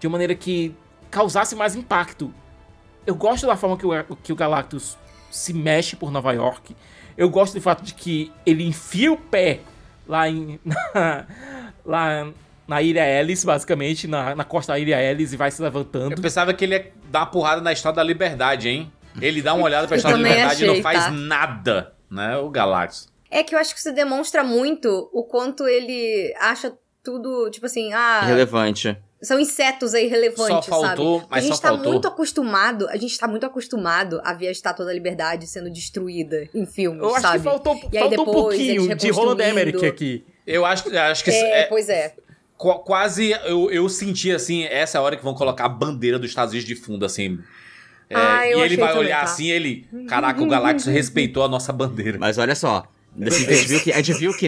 De uma maneira que causasse mais impacto. Eu gosto da forma que o Galactus se mexe por Nova York. Eu gosto do fato de que ele enfia o pé lá na Ilha Ellis, basicamente, na costa da Ilha Ellis, e vai se levantando. Eu pensava que ele ia dar uma porrada na Estátua da Liberdade, hein? Ele dá uma olhada pra Eu Estátua da também Liberdade e não achei, faz tá? nada, né? O Galactus. É que eu acho que isso demonstra muito o quanto ele acha tudo, tipo assim, Irrelevante. são insetos aí relevantes, Só faltou, sabe? mas a gente só tá faltou. a gente tá muito acostumado a ver a Estátua da Liberdade sendo destruída em filmes, Eu acho sabe? que faltou E aí um depois pouquinho eles de Roland reconstruindo. Emmerich aqui. Eu acho que Pois é. quase eu senti assim, essa é a hora que vão colocar a bandeira dos Estados Unidos de fundo, assim. Eu e ele achei vai também, olhar tá? assim, caraca, o Galactus respeitou a nossa bandeira. Mas olha só, a gente viu que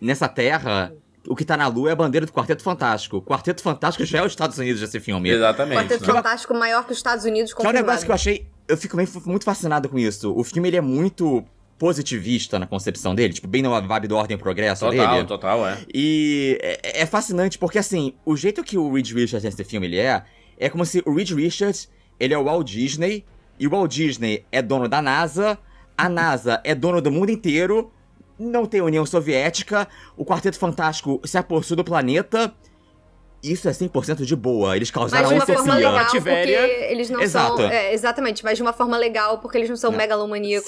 nessa terra, o que tá na Lua é a bandeira do Quarteto Fantástico. O Quarteto Fantástico já é os Estados Unidos desse filme. Exatamente. Quarteto né? Fantástico maior que os Estados Unidos, Que é um confirmado. negócio que eu achei... Eu fico muito fascinado com isso. O filme, ele é muito positivista na concepção dele, tipo, bem na vibe do Ordem e Progresso dele. Total, é. E é fascinante porque, assim, o jeito que o Reed Richards nesse filme ele é como se o Reed Richards, ele é o Walt Disney, e o Walt Disney é dono da NASA, a NASA é dono do mundo inteiro, não tem União Soviética, o Quarteto Fantástico se apossou do planeta. Isso é 100% de boa, eles causaram Mas de uma utopia. forma legal, Cativéria. porque eles não Exato. são... exatamente, mas de uma forma legal, porque eles não são megalomaníacos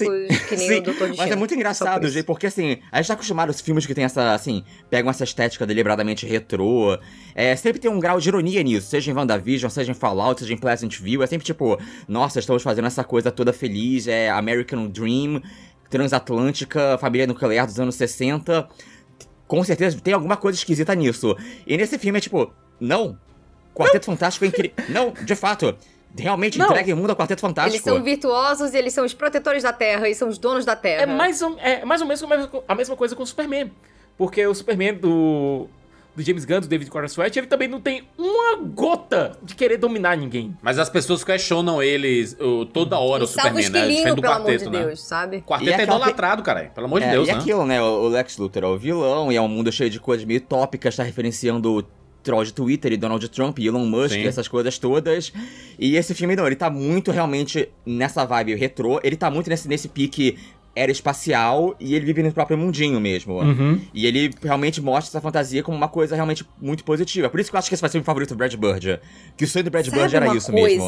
que nem o Dr. Destino. Mas é muito engraçado, gente, porque assim, a gente tá acostumado aos filmes que tem essa, assim, pegam essa estética deliberadamente retrô. Sempre tem um grau de ironia nisso, seja em WandaVision, seja em Fallout, seja em Pleasantville. É sempre tipo, nossa, estamos fazendo essa coisa toda feliz, American Dream. transatlântica, família nuclear dos anos 60. Com certeza tem alguma coisa esquisita nisso. E nesse filme é tipo, não, Quarteto Fantástico é incrível. Não, de fato, realmente entrega o mundo ao Quarteto Fantástico. Eles são virtuosos e eles são os protetores da Terra e são os donos da Terra. É mais ou menos a mesma coisa com o Superman. Porque o Superman do James Gunn, do David Corenswet, ele também não tem uma gota de querer dominar ninguém. Mas as pessoas questionam eles toda hora, o Superman, né? Diferente do pelo Quarteto, amor de Deus, sabe? O Quarteto é idolatrado, caralho. Pelo amor de Deus, e né? aquilo, né? O Lex Luthor é o vilão, e é um mundo cheio de coisas meio tópicas, tá referenciando troll de Twitter e Donald Trump e Elon Musk, e essas coisas todas. E esse filme, não, ele tá muito realmente nessa vibe retrô, ele tá muito nesse pique era espacial e ele vive no próprio mundinho mesmo. E ele realmente mostra essa fantasia como uma coisa realmente muito positiva. Por isso que eu acho que esse vai ser o meu favorito do Brad Bird. Que o sonho do Brad Bird era isso mesmo.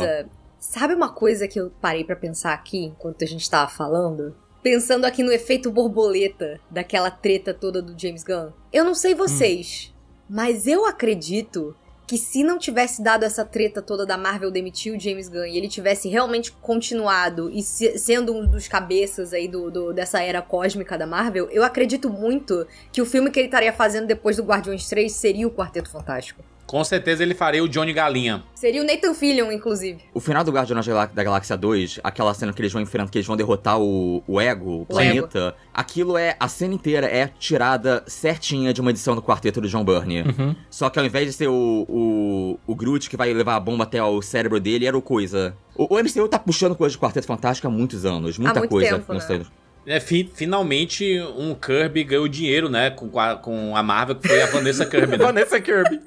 Sabe uma coisa que eu parei pra pensar aqui, enquanto a gente tava falando? Pensando aqui no efeito borboleta daquela treta toda do James Gunn. Eu não sei vocês, mas eu acredito que se não tivesse dado essa treta toda da Marvel demitir o James Gunn e ele tivesse realmente continuado e sendo um dos cabeças aí dessa era cósmica da Marvel, eu acredito muito que o filme que ele estaria fazendo depois do Guardiões 3 seria o Quarteto Fantástico. Com certeza ele faria o Johnny Galinha. Seria o Nathan Fillion, inclusive. O final do Guardiões da Galáxia 2, aquela cena que eles vão enfrentar, que eles vão derrotar o Ego, o planeta, aquilo a cena inteira é tirada certinha de uma edição do Quarteto do John Byrne. Só que ao invés de ser o Groot que vai levar a bomba até o cérebro dele, era o Coisa. O MCU tá puxando coisa de Quarteto Fantástico há muitos anos, muita muito coisa. Tempo, né? Finalmente um Kirby ganhou dinheiro, né, com a Marvel, que foi a Vanessa Kirby, né? Vanessa Kirby.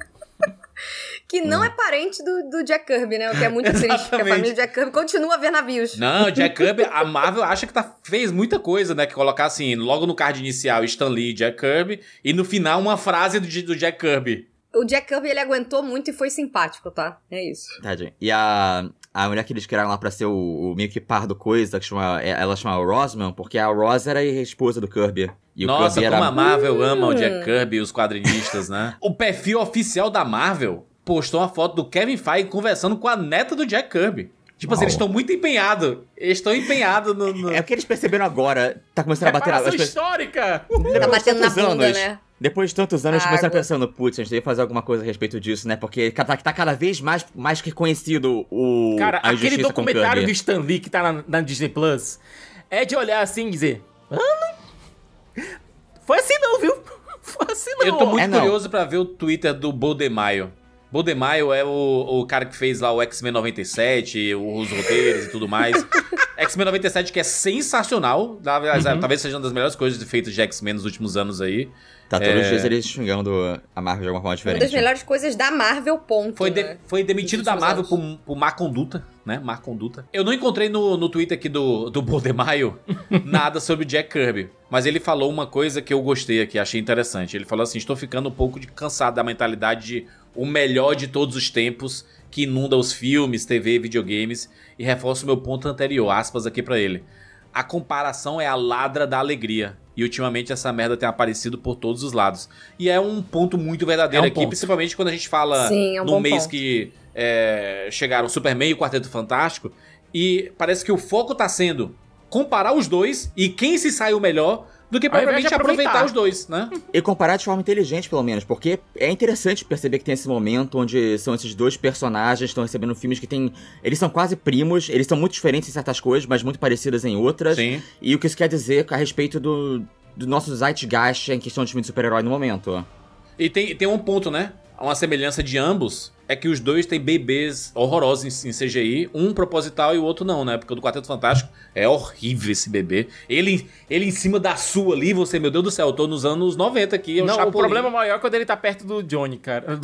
Que não é parente do Jack Kirby, né? O que é muito triste, porque a família do Jack Kirby continua a ver navios. Não, Jack Kirby, a Marvel acha que fez muita coisa, né? Que colocar assim, logo no card inicial, Stan Lee e Jack Kirby, e no final uma frase do Jack Kirby. O Jack Kirby, ele aguentou muito e foi simpático, tá? É isso. Tadinho. E a mulher que eles criaram lá pra ser o meio que par do Coisa, que ela chama Rosman, porque a Ross era a esposa do Kirby. E nossa, o Kirby como a Marvel ama o Jack Kirby e os quadrinistas, né? O perfil oficial da Marvel postou uma foto do Kevin Feige conversando com a neta do Jack Kirby. Tipo assim, eles estão muito empenhados. Eles estão empenhados no... É porque eles perceberam agora, tá começando a bater... Reparação histórica! Tá batendo na bunda, né? Depois de tantos anos, começaram pensando, putz, a gente deve fazer alguma coisa a respeito disso, né? Porque tá cada vez mais que conhecido o... Cara, a aquele documentário do Stan Lee que tá na Disney Plus é de olhar assim e dizer... Foi assim não, viu? Foi assim não. Eu tô muito curioso pra ver o Twitter do Bo DeMaio. Bo DeMaio é o cara que fez lá o X-Men 97, os roteiros e tudo mais. X-Men 97 que é sensacional. Talvez seja uma das melhores coisas feitas de X-Men nos últimos anos aí. Tá todos os dias eles xingando a Marvel de alguma forma diferente. Uma das melhores coisas da Marvel, ponto. Foi demitido da Marvel por má conduta, né? Má conduta. Eu não encontrei no Twitter aqui do Bo DeMaio nada sobre o Jack Kirby. Mas ele falou uma coisa que eu gostei aqui, achei interessante. Ele falou assim, estou ficando um pouco cansado da mentalidade de o melhor de todos os tempos que inunda os filmes, TV, videogames, e reforço o meu ponto anterior, aspas aqui pra ele. A comparação é a ladra da alegria. E ultimamente essa merda tem aparecido por todos os lados. E é um ponto muito verdadeiro aqui, principalmente quando a gente fala no mês que chegaram o Superman e o Quarteto Fantástico. E parece que o foco tá sendo comparar os dois e quem se saiu melhor do que propriamente aproveitar os dois, né? E comparar de forma inteligente, pelo menos, porque é interessante perceber que tem esse momento onde são esses dois personagens que estão recebendo filmes que tem... Eles são quase primos, eles são muito diferentes em certas coisas, mas muito parecidas em outras. Sim. E o que isso quer dizer a respeito do nosso zeitgeist em questão de filme de super-herói no momento. E tem um ponto, né? Uma semelhança de ambos é que os dois têm bebês horrorosos em CGI, um proposital e o outro não, né? Porque o do Quarteto Fantástico é horrível esse bebê. Ele em cima da sua ali, você, meu Deus do céu, eu tô nos anos 90 aqui, não, o problema maior é quando ele tá perto do Johnny, cara.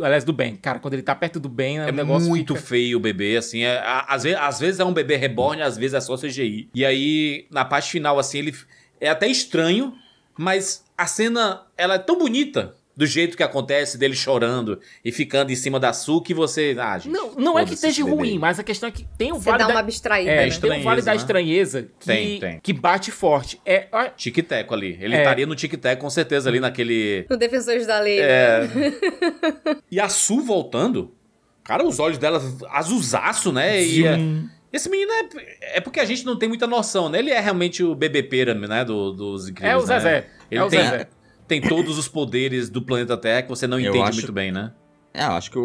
Aliás, do Ben. Cara, quando ele tá perto do Ben, o negócio muito feio o bebê, assim. Às vezes é um bebê reborn, às vezes é só CGI. E aí, na parte final, assim, ele é até estranho, mas a cena, ela é tão bonita do jeito que acontece, dele chorando e ficando em cima da Su, que você... gente, não é que esteja ruim, mas a questão é que tem o vale dá uma abstraída, né? Tem o vale da estranheza que bate forte. Tic-teco ali. Ele estaria no tic-teco, com certeza, ali naquele... No Defensores da Lei. E a Su voltando, cara, os olhos dela azulzaço, né? E Esse menino é porque a gente não tem muita noção, né? Ele é realmente o bebê Pyramid, né? Dos Incríveis, É o Zezé. Né? Ele é o Zezé. Tem todos os poderes do planeta Terra que você não entende muito bem, né? Eu acho que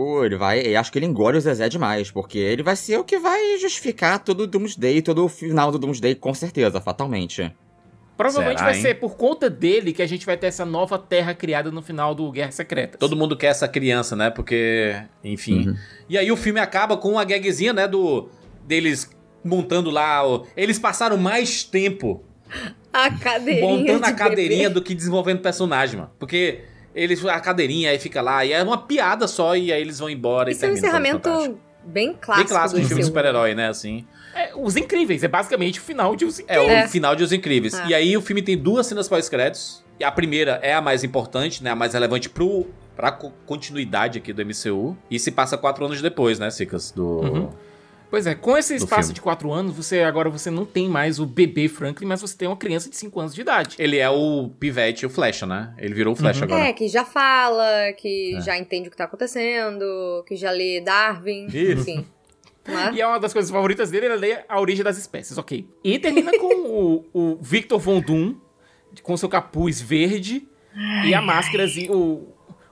acho que ele engole o Zezé demais, porque ele vai ser o que vai justificar todo o Doomsday, todo o final do Doomsday, com certeza, fatalmente. Provavelmente Será, vai ser por conta dele que a gente vai ter essa nova terra criada no final do Guerra Secretas. Todo mundo quer essa criança, né? Porque, enfim. Uhum. E aí o filme acaba com uma gagzinha, né? Deles montando lá. Eles passaram mais tempo A cadeirinha montando a de cadeirinha bebê. do que desenvolvendo personagem, mano. Porque a cadeirinha aí fica lá, e é uma piada só, e aí eles vão embora Isso e é um termina o Fantástico. encerramento bem clássico. Bem clássico de do filme de MCU. super-herói, né? Assim. Os Incríveis, é basicamente o final de Os É Incríveis. o final de Os Incríveis. É. E aí o filme tem 2 cenas pós-créditos. E a primeira é a mais importante, né? A mais relevante pra continuidade aqui do MCU. E se passa 4 anos depois, né, Cicas? Pois é, com esse espaço filme. de 4 anos, você não tem mais o bebê Franklin, mas você tem uma criança de 5 anos de idade. Ele é o pivete, o Flecha, né? Ele virou o Flecha agora. É, que já fala, que já entende o que tá acontecendo, que já lê Darwin, enfim. Né? E é uma das coisas favoritas dele, ele lê A Origem das Espécies, ok. E termina com o Victor Von Doom, com seu capuz verde e a máscara,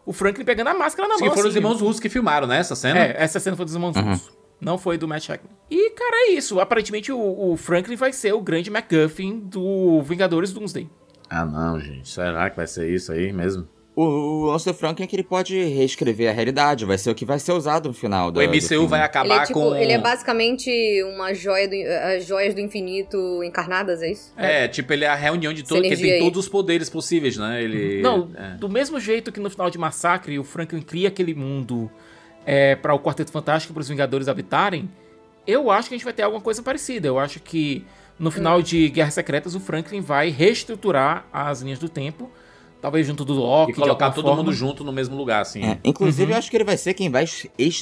o Franklin pegando a máscara na mão. Que foram os assim. irmãos Russos que filmaram, né? Essa cena. Essa cena foi dos irmãos Russo. Não foi do Matt Hackman. E, cara, é isso. Aparentemente, o Franklin vai ser o grande MacGuffin do Vingadores Doomsday. Ah, não, gente. Será que vai ser isso aí mesmo? O lance do Franklin é que ele pode reescrever a realidade, vai ser o que vai ser usado no final do O MCU filme. vai acabar com... Ele é basicamente uma joia as joias do infinito encarnadas, é isso? tipo, ele é a reunião de Essa todos, que ele energia tem aí. todos os poderes possíveis, né? Ele... Não, do mesmo jeito que no final de Massacre, o Franklin cria aquele mundo para o Quarteto Fantástico, para os Vingadores habitarem, eu acho que a gente vai ter alguma coisa parecida. Eu acho que no final de Guerras Secretas, o Franklin vai reestruturar as linhas do tempo, talvez junto do Loki, E colocar de todo alguma forma. mundo junto no mesmo lugar, assim. Inclusive, eu acho que ele vai ser quem vai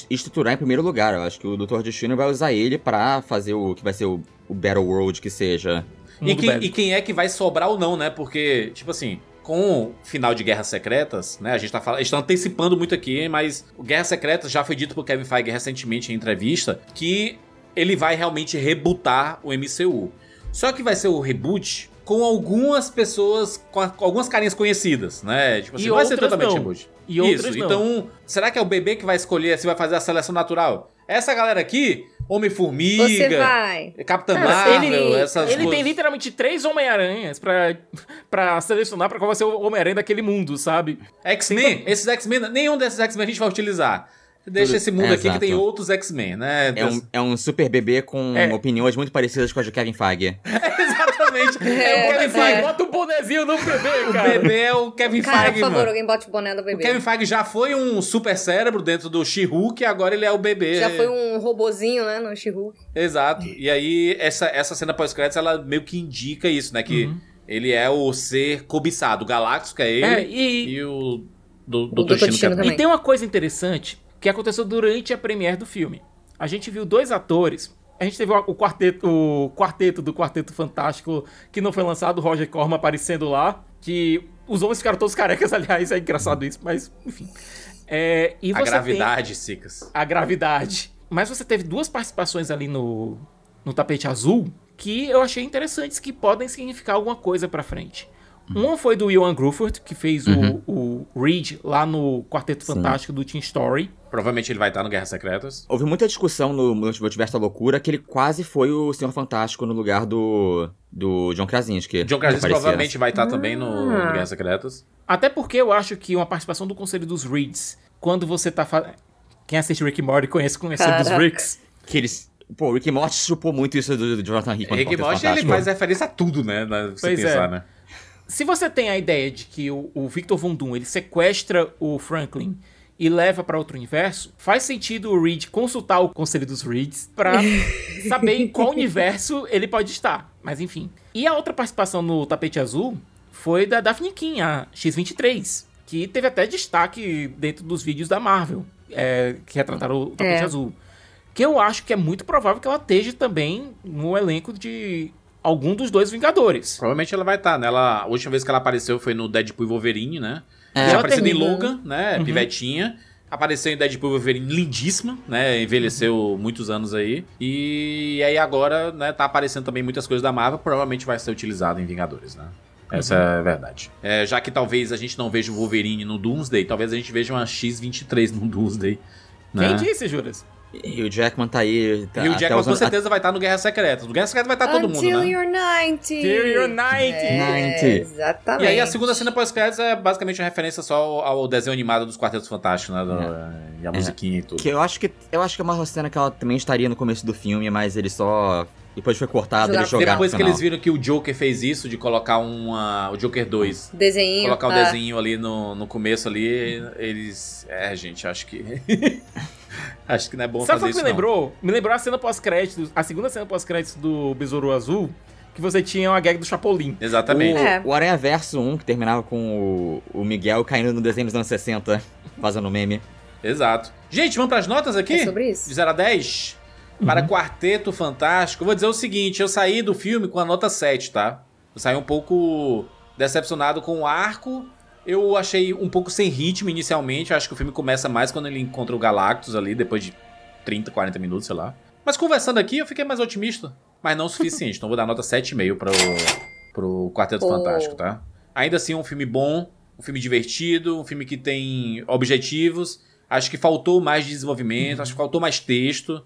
estruturar em primeiro lugar. Eu acho que o Dr. Destino vai usar ele pra fazer o que vai ser o Battle World que seja. E quem é que vai sobrar ou não, né? Porque, tipo assim, com o final de Guerras Secretas, né? A gente tá antecipando muito aqui, mas o Guerras Secretas já foi dito por Kevin Feige recentemente em entrevista que ele vai realmente rebootar o MCU. Só que vai ser o reboot com algumas pessoas, com algumas carinhas conhecidas, né? Tipo assim, E não vai ser outras totalmente não. reboot. E outras não. Então, será que é o bebê que vai escolher se vai fazer a seleção natural? Essa galera aqui, Você Homem-Formiga, vai. Capitã Cara, Marvel, essas ele coisas. tem literalmente 3 Homem-Aranhas pra selecionar pra qual vai ser o Homem-Aranha daquele mundo, sabe? X-Men, esses X-Men, nenhum desses X-Men a gente vai utilizar. Deixa esse mundo aqui que tem outros X-Men, né? É um super bebê com opiniões muito parecidas com as de Kevin Feige. Exatamente. O Kevin Feige, é. bota um bonezinho no bebê, O cara. bebê é o Kevin Cara, Feige, por favor, mano. alguém bote o boné do O bebê. Kevin Feige já foi um super cérebro dentro do She-Hulk e agora ele é o bebê. Já foi um robozinho, né, no She-Hulk. Exato. E aí, essa cena pós-créditos, ela meio que indica isso, né? Que ele é o ser cobiçado. O Galactus, que é ele, e o Dr. Dr. Destino, Destino que é... também. E tem uma coisa interessante que aconteceu durante a premiere do filme. A gente viu 2 atores. A gente teve o quarteto do Quarteto Fantástico, que não foi lançado, o Roger Corman aparecendo lá. Que os homens ficaram todos carecas, aliás, é engraçado isso, mas enfim. E A você gravidade, Cicas. a gravidade. Mas você teve 2 participações ali no tapete azul que eu achei interessantes, que podem significar alguma coisa pra frente. Uma foi do Ioan Gruffudd, que fez o Reed lá no Quarteto Fantástico do Teen Story. Provavelmente ele vai estar no Guerras Secretas. Houve muita discussão no Multiverso da Loucura que ele quase foi o Senhor Fantástico no lugar do John Krasinski. John Krasinski Aparecia. provavelmente vai estar também no Guerras Secretas. Até porque eu acho que uma participação do Conselho dos Reeds, quando você tá... Quem assiste Rick e Morty conhece o Conselho dos Ricks. Que eles... Pô, o Rick e Morty chupou muito isso do Jonathan Hickman. Rick e Morty, ele faz referência a tudo, né? Se Pois pensar, é. né? Se você tem a ideia de que o Victor Von Doom, ele sequestra o Franklin e leva pra outro universo, faz sentido o Reed consultar o Conselho dos Reeds pra saber em qual universo ele pode estar. Mas enfim. E a outra participação no Tapete Azul foi da Daphne King, a X-23, que teve até destaque dentro dos vídeos da Marvel, que retrataram o Tapete Azul. Que eu acho que é muito provável que ela esteja também no elenco de algum dos 2 Vingadores. Provavelmente ela vai estar, né? A última vez que ela apareceu foi no Deadpool e Wolverine, né? Ela Já apareceu em termina- Logan, né? Pivetinha. apareceu em Deadpool Wolverine lindíssima, né? Envelheceu muitos anos aí. E aí agora, né, tá aparecendo também muitas coisas da Marvel, provavelmente vai ser utilizado em Vingadores, né? Essa é a verdade. Já que talvez a gente não veja o Wolverine no Doomsday, talvez a gente veja uma X-23 no Doomsday. Né? Quem disse, Juras? E o Jackman tá aí. E o Jackman com certeza vai estar no Guerra Secreta. No Guerra Secreta vai estar todo mundo, né? Until you're 90. Till you're 90. Exatamente. E aí a segunda cena pós-créditos é basicamente uma referência só ao desenho animado dos Quartetos Fantásticos, né? E a musiquinha e tudo. Que eu acho que é uma cena que ela também estaria no começo do filme, mas ele só... Depois foi cortado, eles jogaram depois no que final. eles viram que o Joker fez isso, de colocar o Joker 2. Desenho. Colocar um desenho ali no começo ali, eles... gente, acho que... acho que não é bom Sabe fazer o que isso, me lembrou? Me lembrou a cena pós-créditos, a segunda cena pós-créditos do Besouro Azul, que você tinha uma gag do Chapolin. Exatamente. O Aranha Verso 1, que terminava com o Miguel caindo no desenho dos anos 60, fazendo meme. Exato. Gente, vamos pras notas aqui? É sobre isso. De 0 a 10? Para Quarteto Fantástico, eu vou dizer o seguinte, eu saí do filme com a nota 7, tá? Eu saí um pouco decepcionado com o arco, eu achei um pouco sem ritmo inicialmente, eu acho que o filme começa mais quando ele encontra o Galactus ali, depois de 30, 40 minutos, sei lá. Mas conversando aqui, eu fiquei mais otimista, mas não o suficiente, então vou dar nota 7,5 pro Quarteto Fantástico, tá? Ainda assim, um filme bom, um filme divertido, um filme que tem objetivos, acho que faltou mais desenvolvimento, acho que faltou mais texto,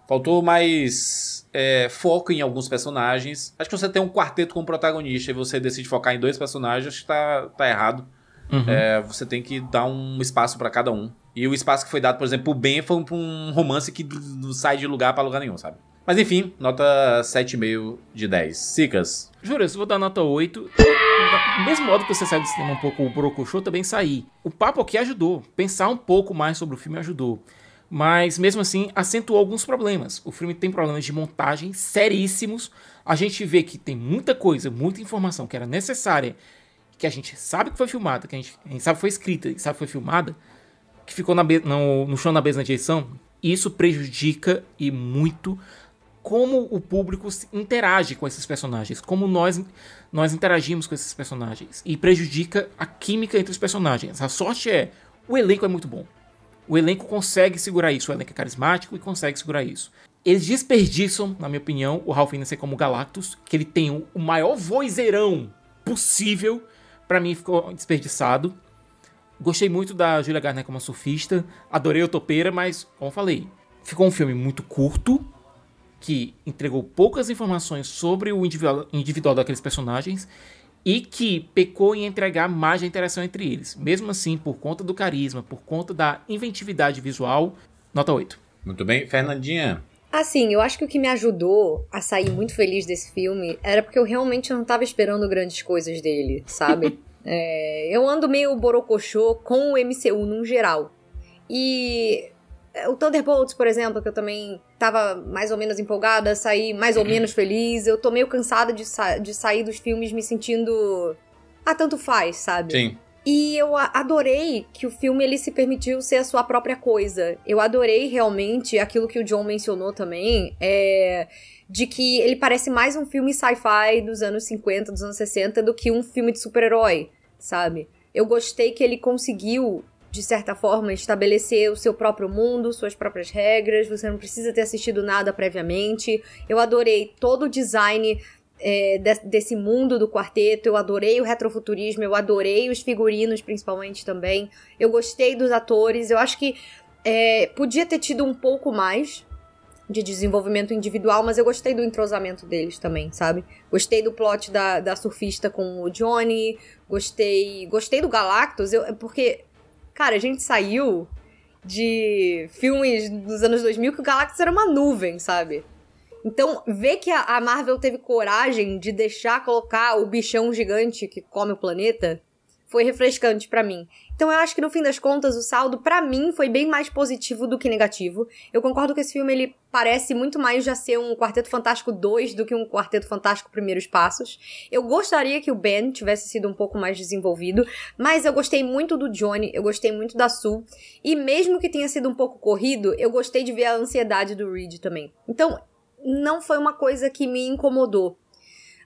faltou mais foco em alguns personagens. Acho que você tem um quarteto como protagonista e você decide focar em 2 personagens, acho que tá errado. Você tem que dar um espaço pra cada um. E o espaço que foi dado, por exemplo, pro Ben foi pra um romance que não sai de lugar pra lugar nenhum, sabe? Mas enfim, nota 7,5 de 10. Sicas? Juras, eu vou dar nota 8. Do mesmo modo que você saiu do cinema um pouco, o Borocochô também saí. O papo aqui ajudou. Pensar um pouco mais sobre o filme ajudou. Mas, mesmo assim, acentuou alguns problemas. O filme tem problemas de montagem seríssimos. A gente vê que tem muita coisa, muita informação que era necessária, que a gente sabe que foi filmada, que a gente sabe que foi escrita, que sabe que foi filmada, que ficou no chão na mesa de edição. E isso prejudica e muito como o público interage com esses personagens, como nós interagimos com esses personagens. E prejudica a química entre os personagens. A sorte o elenco é muito bom. O elenco consegue segurar isso, o elenco é carismático e consegue segurar isso. Eles desperdiçam, na minha opinião, o Ralph Fiennes como Galactus, que ele tem o maior vozeirão possível, pra mim ficou desperdiçado. Gostei muito da Julia Garner como surfista, adorei o Topeira, mas, como eu falei, ficou um filme muito curto, que entregou poucas informações sobre o individual daqueles personagens, e que pecou em entregar mais a interação entre eles. Mesmo assim, por conta do carisma, por conta da inventividade visual, nota 8. Muito bem. Fernandinha? Assim, eu acho que o que me ajudou a sair muito feliz desse filme era porque eu realmente não tava esperando grandes coisas dele, sabe? Eu ando meio borocochô com o MCU num geral. E o Thunderbolts, por exemplo, que eu também tava mais ou menos empolgada, saí mais ou menos feliz. Eu tô meio cansada de sair dos filmes me sentindo... tanto faz, sabe? Sim. E eu adorei que o filme ele se permitiu ser a sua própria coisa. Eu adorei realmente aquilo que o John mencionou também, de que ele parece mais um filme sci-fi dos anos 50, dos anos 60, do que um filme de super-herói, sabe? Eu gostei que ele conseguiu, de certa forma, estabelecer o seu próprio mundo, suas próprias regras, você não precisa ter assistido nada previamente. Eu adorei todo o design desse mundo do quarteto, eu adorei o retrofuturismo, eu adorei os figurinos, principalmente, também. Eu gostei dos atores, eu acho que podia ter tido um pouco mais de desenvolvimento individual, mas eu gostei do entrosamento deles também, sabe? Gostei do plot da surfista com o Johnny, gostei do Galactus, porque... Cara, a gente saiu de filmes dos anos 2000 que o Galactus era uma nuvem, sabe? Então, ver que a Marvel teve coragem de deixar colocar o bichão gigante que come o planeta foi refrescante pra mim. Então eu acho que no fim das contas o saldo pra mim foi bem mais positivo do que negativo. Eu concordo que esse filme ele parece muito mais já ser um Quarteto Fantástico 2 do que um Quarteto Fantástico Primeiros Passos. Eu gostaria que o Ben tivesse sido um pouco mais desenvolvido, mas eu gostei muito do Johnny, eu gostei muito da Sue, e mesmo que tenha sido um pouco corrido, eu gostei de ver a ansiedade do Reed também. Então não foi uma coisa que me incomodou.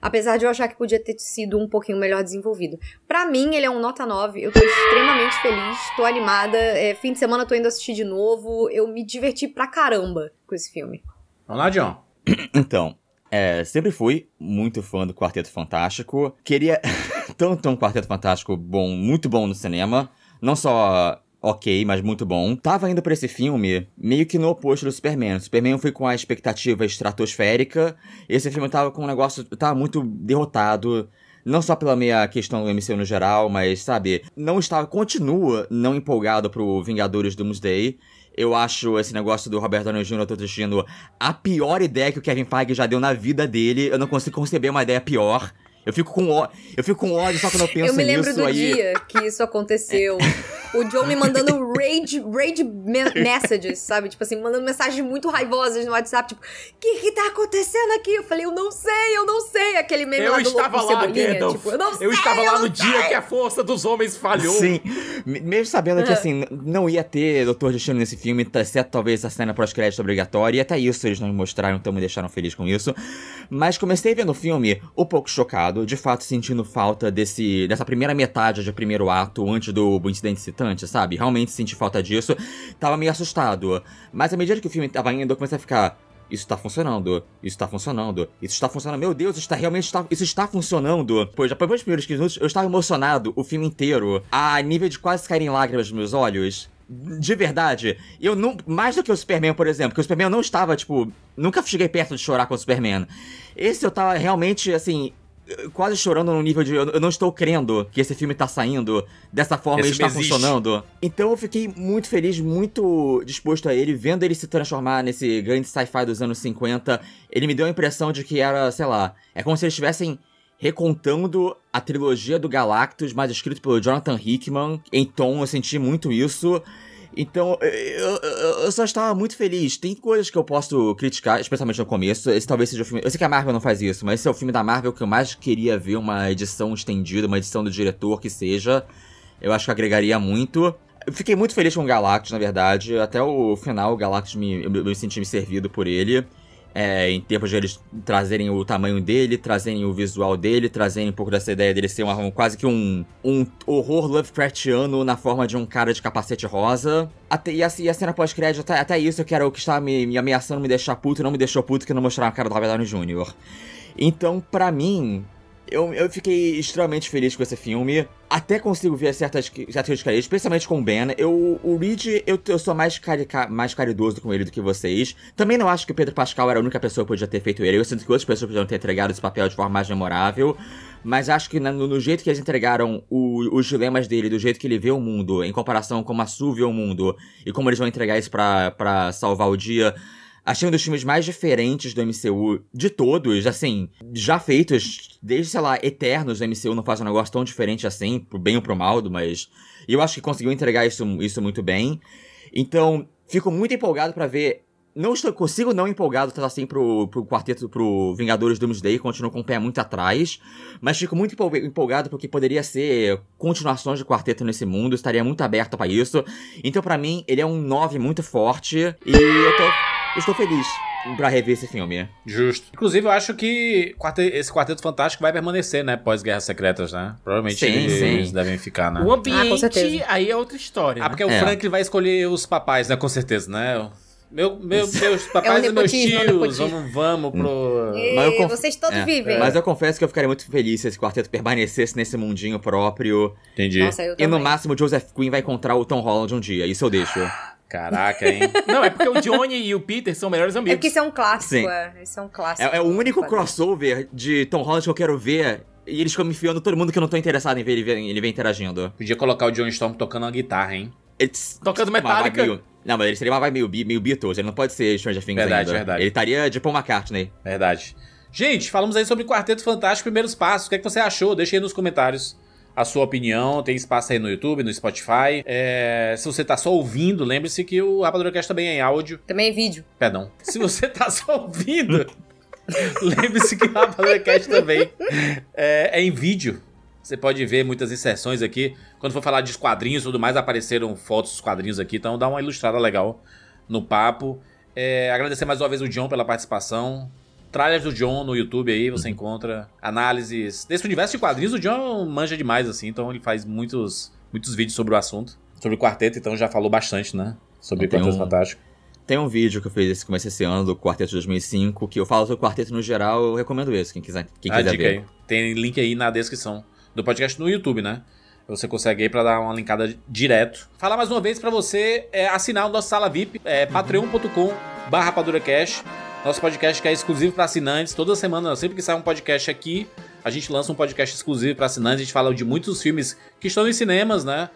Apesar de eu achar que podia ter sido um pouquinho melhor desenvolvido. Pra mim, ele é um nota 9. Eu tô extremamente feliz, tô animada. Fim de semana eu tô indo assistir de novo. Eu me diverti pra caramba com esse filme. Vamos lá, John. Então, sempre fui muito fã do Quarteto Fantástico. Queria tanto um Quarteto Fantástico bom, muito bom no cinema. Não só ok, mas muito bom. Tava indo pra esse filme meio que no oposto do Superman. O Superman eu fui com a expectativa estratosférica. Esse filme tava com um negócio... Tava muito derrotado. Não só pela minha questão do MCU no geral, mas, sabe... Continua não empolgado pro Vingadores Doomsday. Eu acho esse negócio do Robert Downey Jr. assistindo a pior ideia que o Kevin Feige já deu na vida dele. Eu não consigo conceber uma ideia pior. Eu fico com ódio só quando eu penso nisso. Eu me lembro do dia que isso aconteceu. O John me mandando rage messages, sabe? Tipo assim, mandando mensagens muito raivosas no WhatsApp. Tipo, o que tá acontecendo aqui? Eu falei, eu não sei. Aquele meme lá do louco com Cebolinha. Tipo, eu estava lá no dia que a força dos homens falhou. Sim. Mesmo sabendo que, assim, não ia ter Doutor Destino nesse filme, exceto talvez a cena pós-crédito obrigatória. E até isso eles não me mostraram, então me deixaram feliz com isso. Mas comecei vendo o filme um pouco chocado. De fato, sentindo falta dessa primeira metade de primeiro ato, antes do incidente excitante, sabe? Realmente senti falta disso. Tava meio assustado. Mas à medida que o filme tava indo, eu comecei a ficar... Isso tá funcionando. Meu Deus, isso está funcionando. Pois, depois dos primeiros 15 minutos, eu estava emocionado o filme inteiro. A nível de quase caírem lágrimas nos meus olhos. De verdade. Eu não... Mais do que o Superman, por exemplo. Porque o Superman eu não estava, tipo... Nunca cheguei perto de chorar com o Superman. Esse eu tava realmente, assim... quase chorando no nível de... Eu não estou crendo que esse filme tá saindo dessa forma, ele está funcionando. Então eu fiquei muito feliz, muito disposto a ele, vendo ele se transformar nesse grande sci-fi dos anos 50. Ele me deu a impressão de que era, sei lá... É como se eles estivessem recontando a trilogia do Galactus, mas escrito pelo Jonathan Hickman. Em tom, eu senti muito isso... Então, eu só estava muito feliz. Tem coisas que eu posso criticar, especialmente no começo. Esse talvez seja o filme... Eu sei que a Marvel não faz isso, mas esse é o filme da Marvel que eu mais queria ver uma edição estendida, uma edição do diretor que seja. Eu acho que agregaria muito. Eu fiquei muito feliz com o Galactus, na verdade. Até o final, o Galactus, eu me senti servido por ele. Em termos de eles trazerem o tamanho dele, trazerem o visual dele, trazerem um pouco dessa ideia dele ser quase que um horror Lovecraftiano na forma de um cara de capacete rosa. E a cena pós-crédito, até isso que era o que estava me ameaçando me deixar puto, não me deixou puto, que não mostrava a cara do Robert Downey Jr. Então, pra mim... Eu fiquei extremamente feliz com esse filme. Até consigo ver certas críticas, especialmente com o Ben. O Reed, eu sou mais caridoso com ele do que vocês. Também não acho que o Pedro Pascal era a única pessoa que podia ter feito ele. Eu sinto que outras pessoas podiam ter entregado esse papel de forma mais memorável. Mas acho que no jeito que eles entregaram os dilemas dele, do jeito que ele vê o mundo, em comparação com como a Sue vê o mundo, e como eles vão entregar isso pra salvar o dia... Achei um dos filmes mais diferentes do MCU de todos, assim, já feitos, desde, sei lá, Eternos, o MCU não faz um negócio tão diferente assim, pro bem ou pro mal, mas eu acho que conseguiu entregar isso muito bem. Então, fico muito empolgado pra ver... Consigo não empolgado tanto assim pro quarteto, pro Vingadores Doomsday, continuo com o pé muito atrás, mas fico muito empolgado porque poderia ser continuações de quarteto nesse mundo, estaria muito aberto pra isso. Então, pra mim, ele é um 9 muito forte e eu estou feliz pra rever esse filme. Justo. Inclusive, eu acho que esse Quarteto Fantástico vai permanecer, né? Pós-Guerras Secretas, né? Provavelmente eles devem ficar, né? O ambiente, aí é outra história. Porque o Frank vai escolher os papais, né? Com certeza, né? Meus papais e meus tios, vamos pro... Vocês todos vivem. Mas eu confesso que eu ficaria muito feliz se esse quarteto permanecesse nesse mundinho próprio. Entendi. Nossa, eu e também. No máximo, o Joseph Quinn vai encontrar o Tom Holland um dia. Isso eu deixo. Caraca, hein? Não, é porque o Johnny e o Peter são melhores amigos. É porque isso é um clássico, Sim. Isso é um clássico. É o único crossover de Tom Holland que eu quero ver. E eles ficam me enfiando todo mundo que eu não tô interessado em ver ele ver interagindo. Podia colocar o John Storm tocando uma guitarra, hein? Tocando Metallica. Não, mas ele seria uma vibe meio Beatles. Ele não pode ser Stranger Things ainda. Verdade. Ele estaria de Paul McCartney. Verdade. Gente, falamos aí sobre Quarteto Fantástico, primeiros passos. O que é que você achou? Deixa aí nos comentários a sua opinião. Tem espaço aí no YouTube, no Spotify. Se você tá só ouvindo, lembre-se que o RapaduraCast também é em áudio. Também é vídeo. Perdão. Se você tá só ouvindo, lembre-se que o RapaduraCast também é em vídeo. Você pode ver muitas inserções aqui. Quando for falar de quadrinhos e tudo mais, apareceram fotos dos quadrinhos aqui. Então dá uma ilustrada legal no papo. Agradecer mais uma vez o John pela participação. trailers do John no YouTube aí, você encontra análises desse universo de quadrinhos. O John manja demais, assim, então ele faz muitos vídeos sobre o assunto, sobre o quarteto, então já falou bastante, né? Sobre o Quarteto Fantástico. Tem um vídeo que eu fiz esse ano do Quarteto de 2005, que eu falo sobre o quarteto no geral, eu recomendo esse, quem quiser ver. Aí. Tem link aí na descrição do podcast no YouTube, né? Você consegue aí pra dar uma linkada direto. Falar mais uma vez pra você assinar o nosso Sala VIP, patreon.com/RapaduraCast. Nosso podcast que é exclusivo pra assinantes. Toda semana, sempre que sai um podcast aqui, a gente lança um podcast exclusivo pra assinantes. A gente fala de muitos filmes que estão em cinemas, né?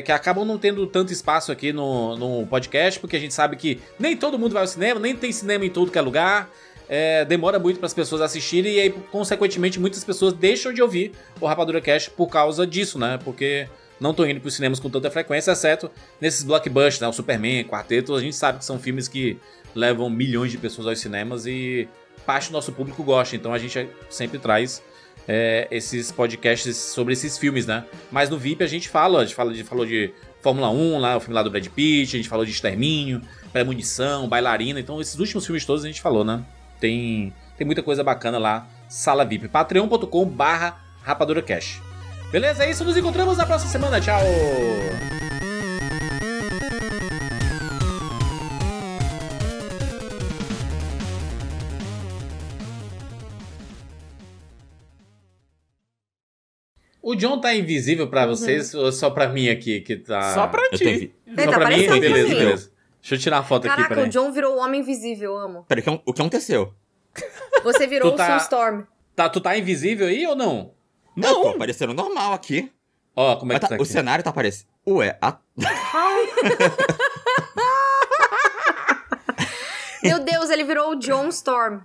Que acabam não tendo tanto espaço aqui no podcast, porque a gente sabe que nem todo mundo vai ao cinema, nem tem cinema em todo que é lugar. Demora muito para as pessoas assistirem e aí, consequentemente, muitas pessoas deixam de ouvir o Rapadura Cast por causa disso, né? Porque não estão indo para os cinemas com tanta frequência, exceto nesses blockbusters, né? O Superman, Quarteto, a gente sabe que são filmes que levam milhões de pessoas aos cinemas e parte do nosso público gosta, então a gente sempre traz esses podcasts sobre esses filmes, né? Mas no VIP a gente falou de Fórmula 1, lá, o filme lá do Brad Pitt, a gente falou de Extermínio, Premonição, Bailarina, então esses últimos filmes todos a gente falou, né? Tem muita coisa bacana lá, Sala VIP, patreon.com/RapaduraCast. Beleza? É isso, nos encontramos na próxima semana, tchau! O John tá invisível pra vocês ou só pra mim aqui que tá... Só pra ti. Só pra mim? Beleza. Deixa eu tirar a foto aqui, peraí. Caraca, o John virou o Homem Invisível, amo. Peraí, o que aconteceu? Você virou o Sunstorm. Tu tá invisível aí ou não? Não! Eu tô aparecendo normal aqui. Ó, como é que tá aqui? O cenário tá aparecendo... Ué, Meu Deus, ele virou o John Storm.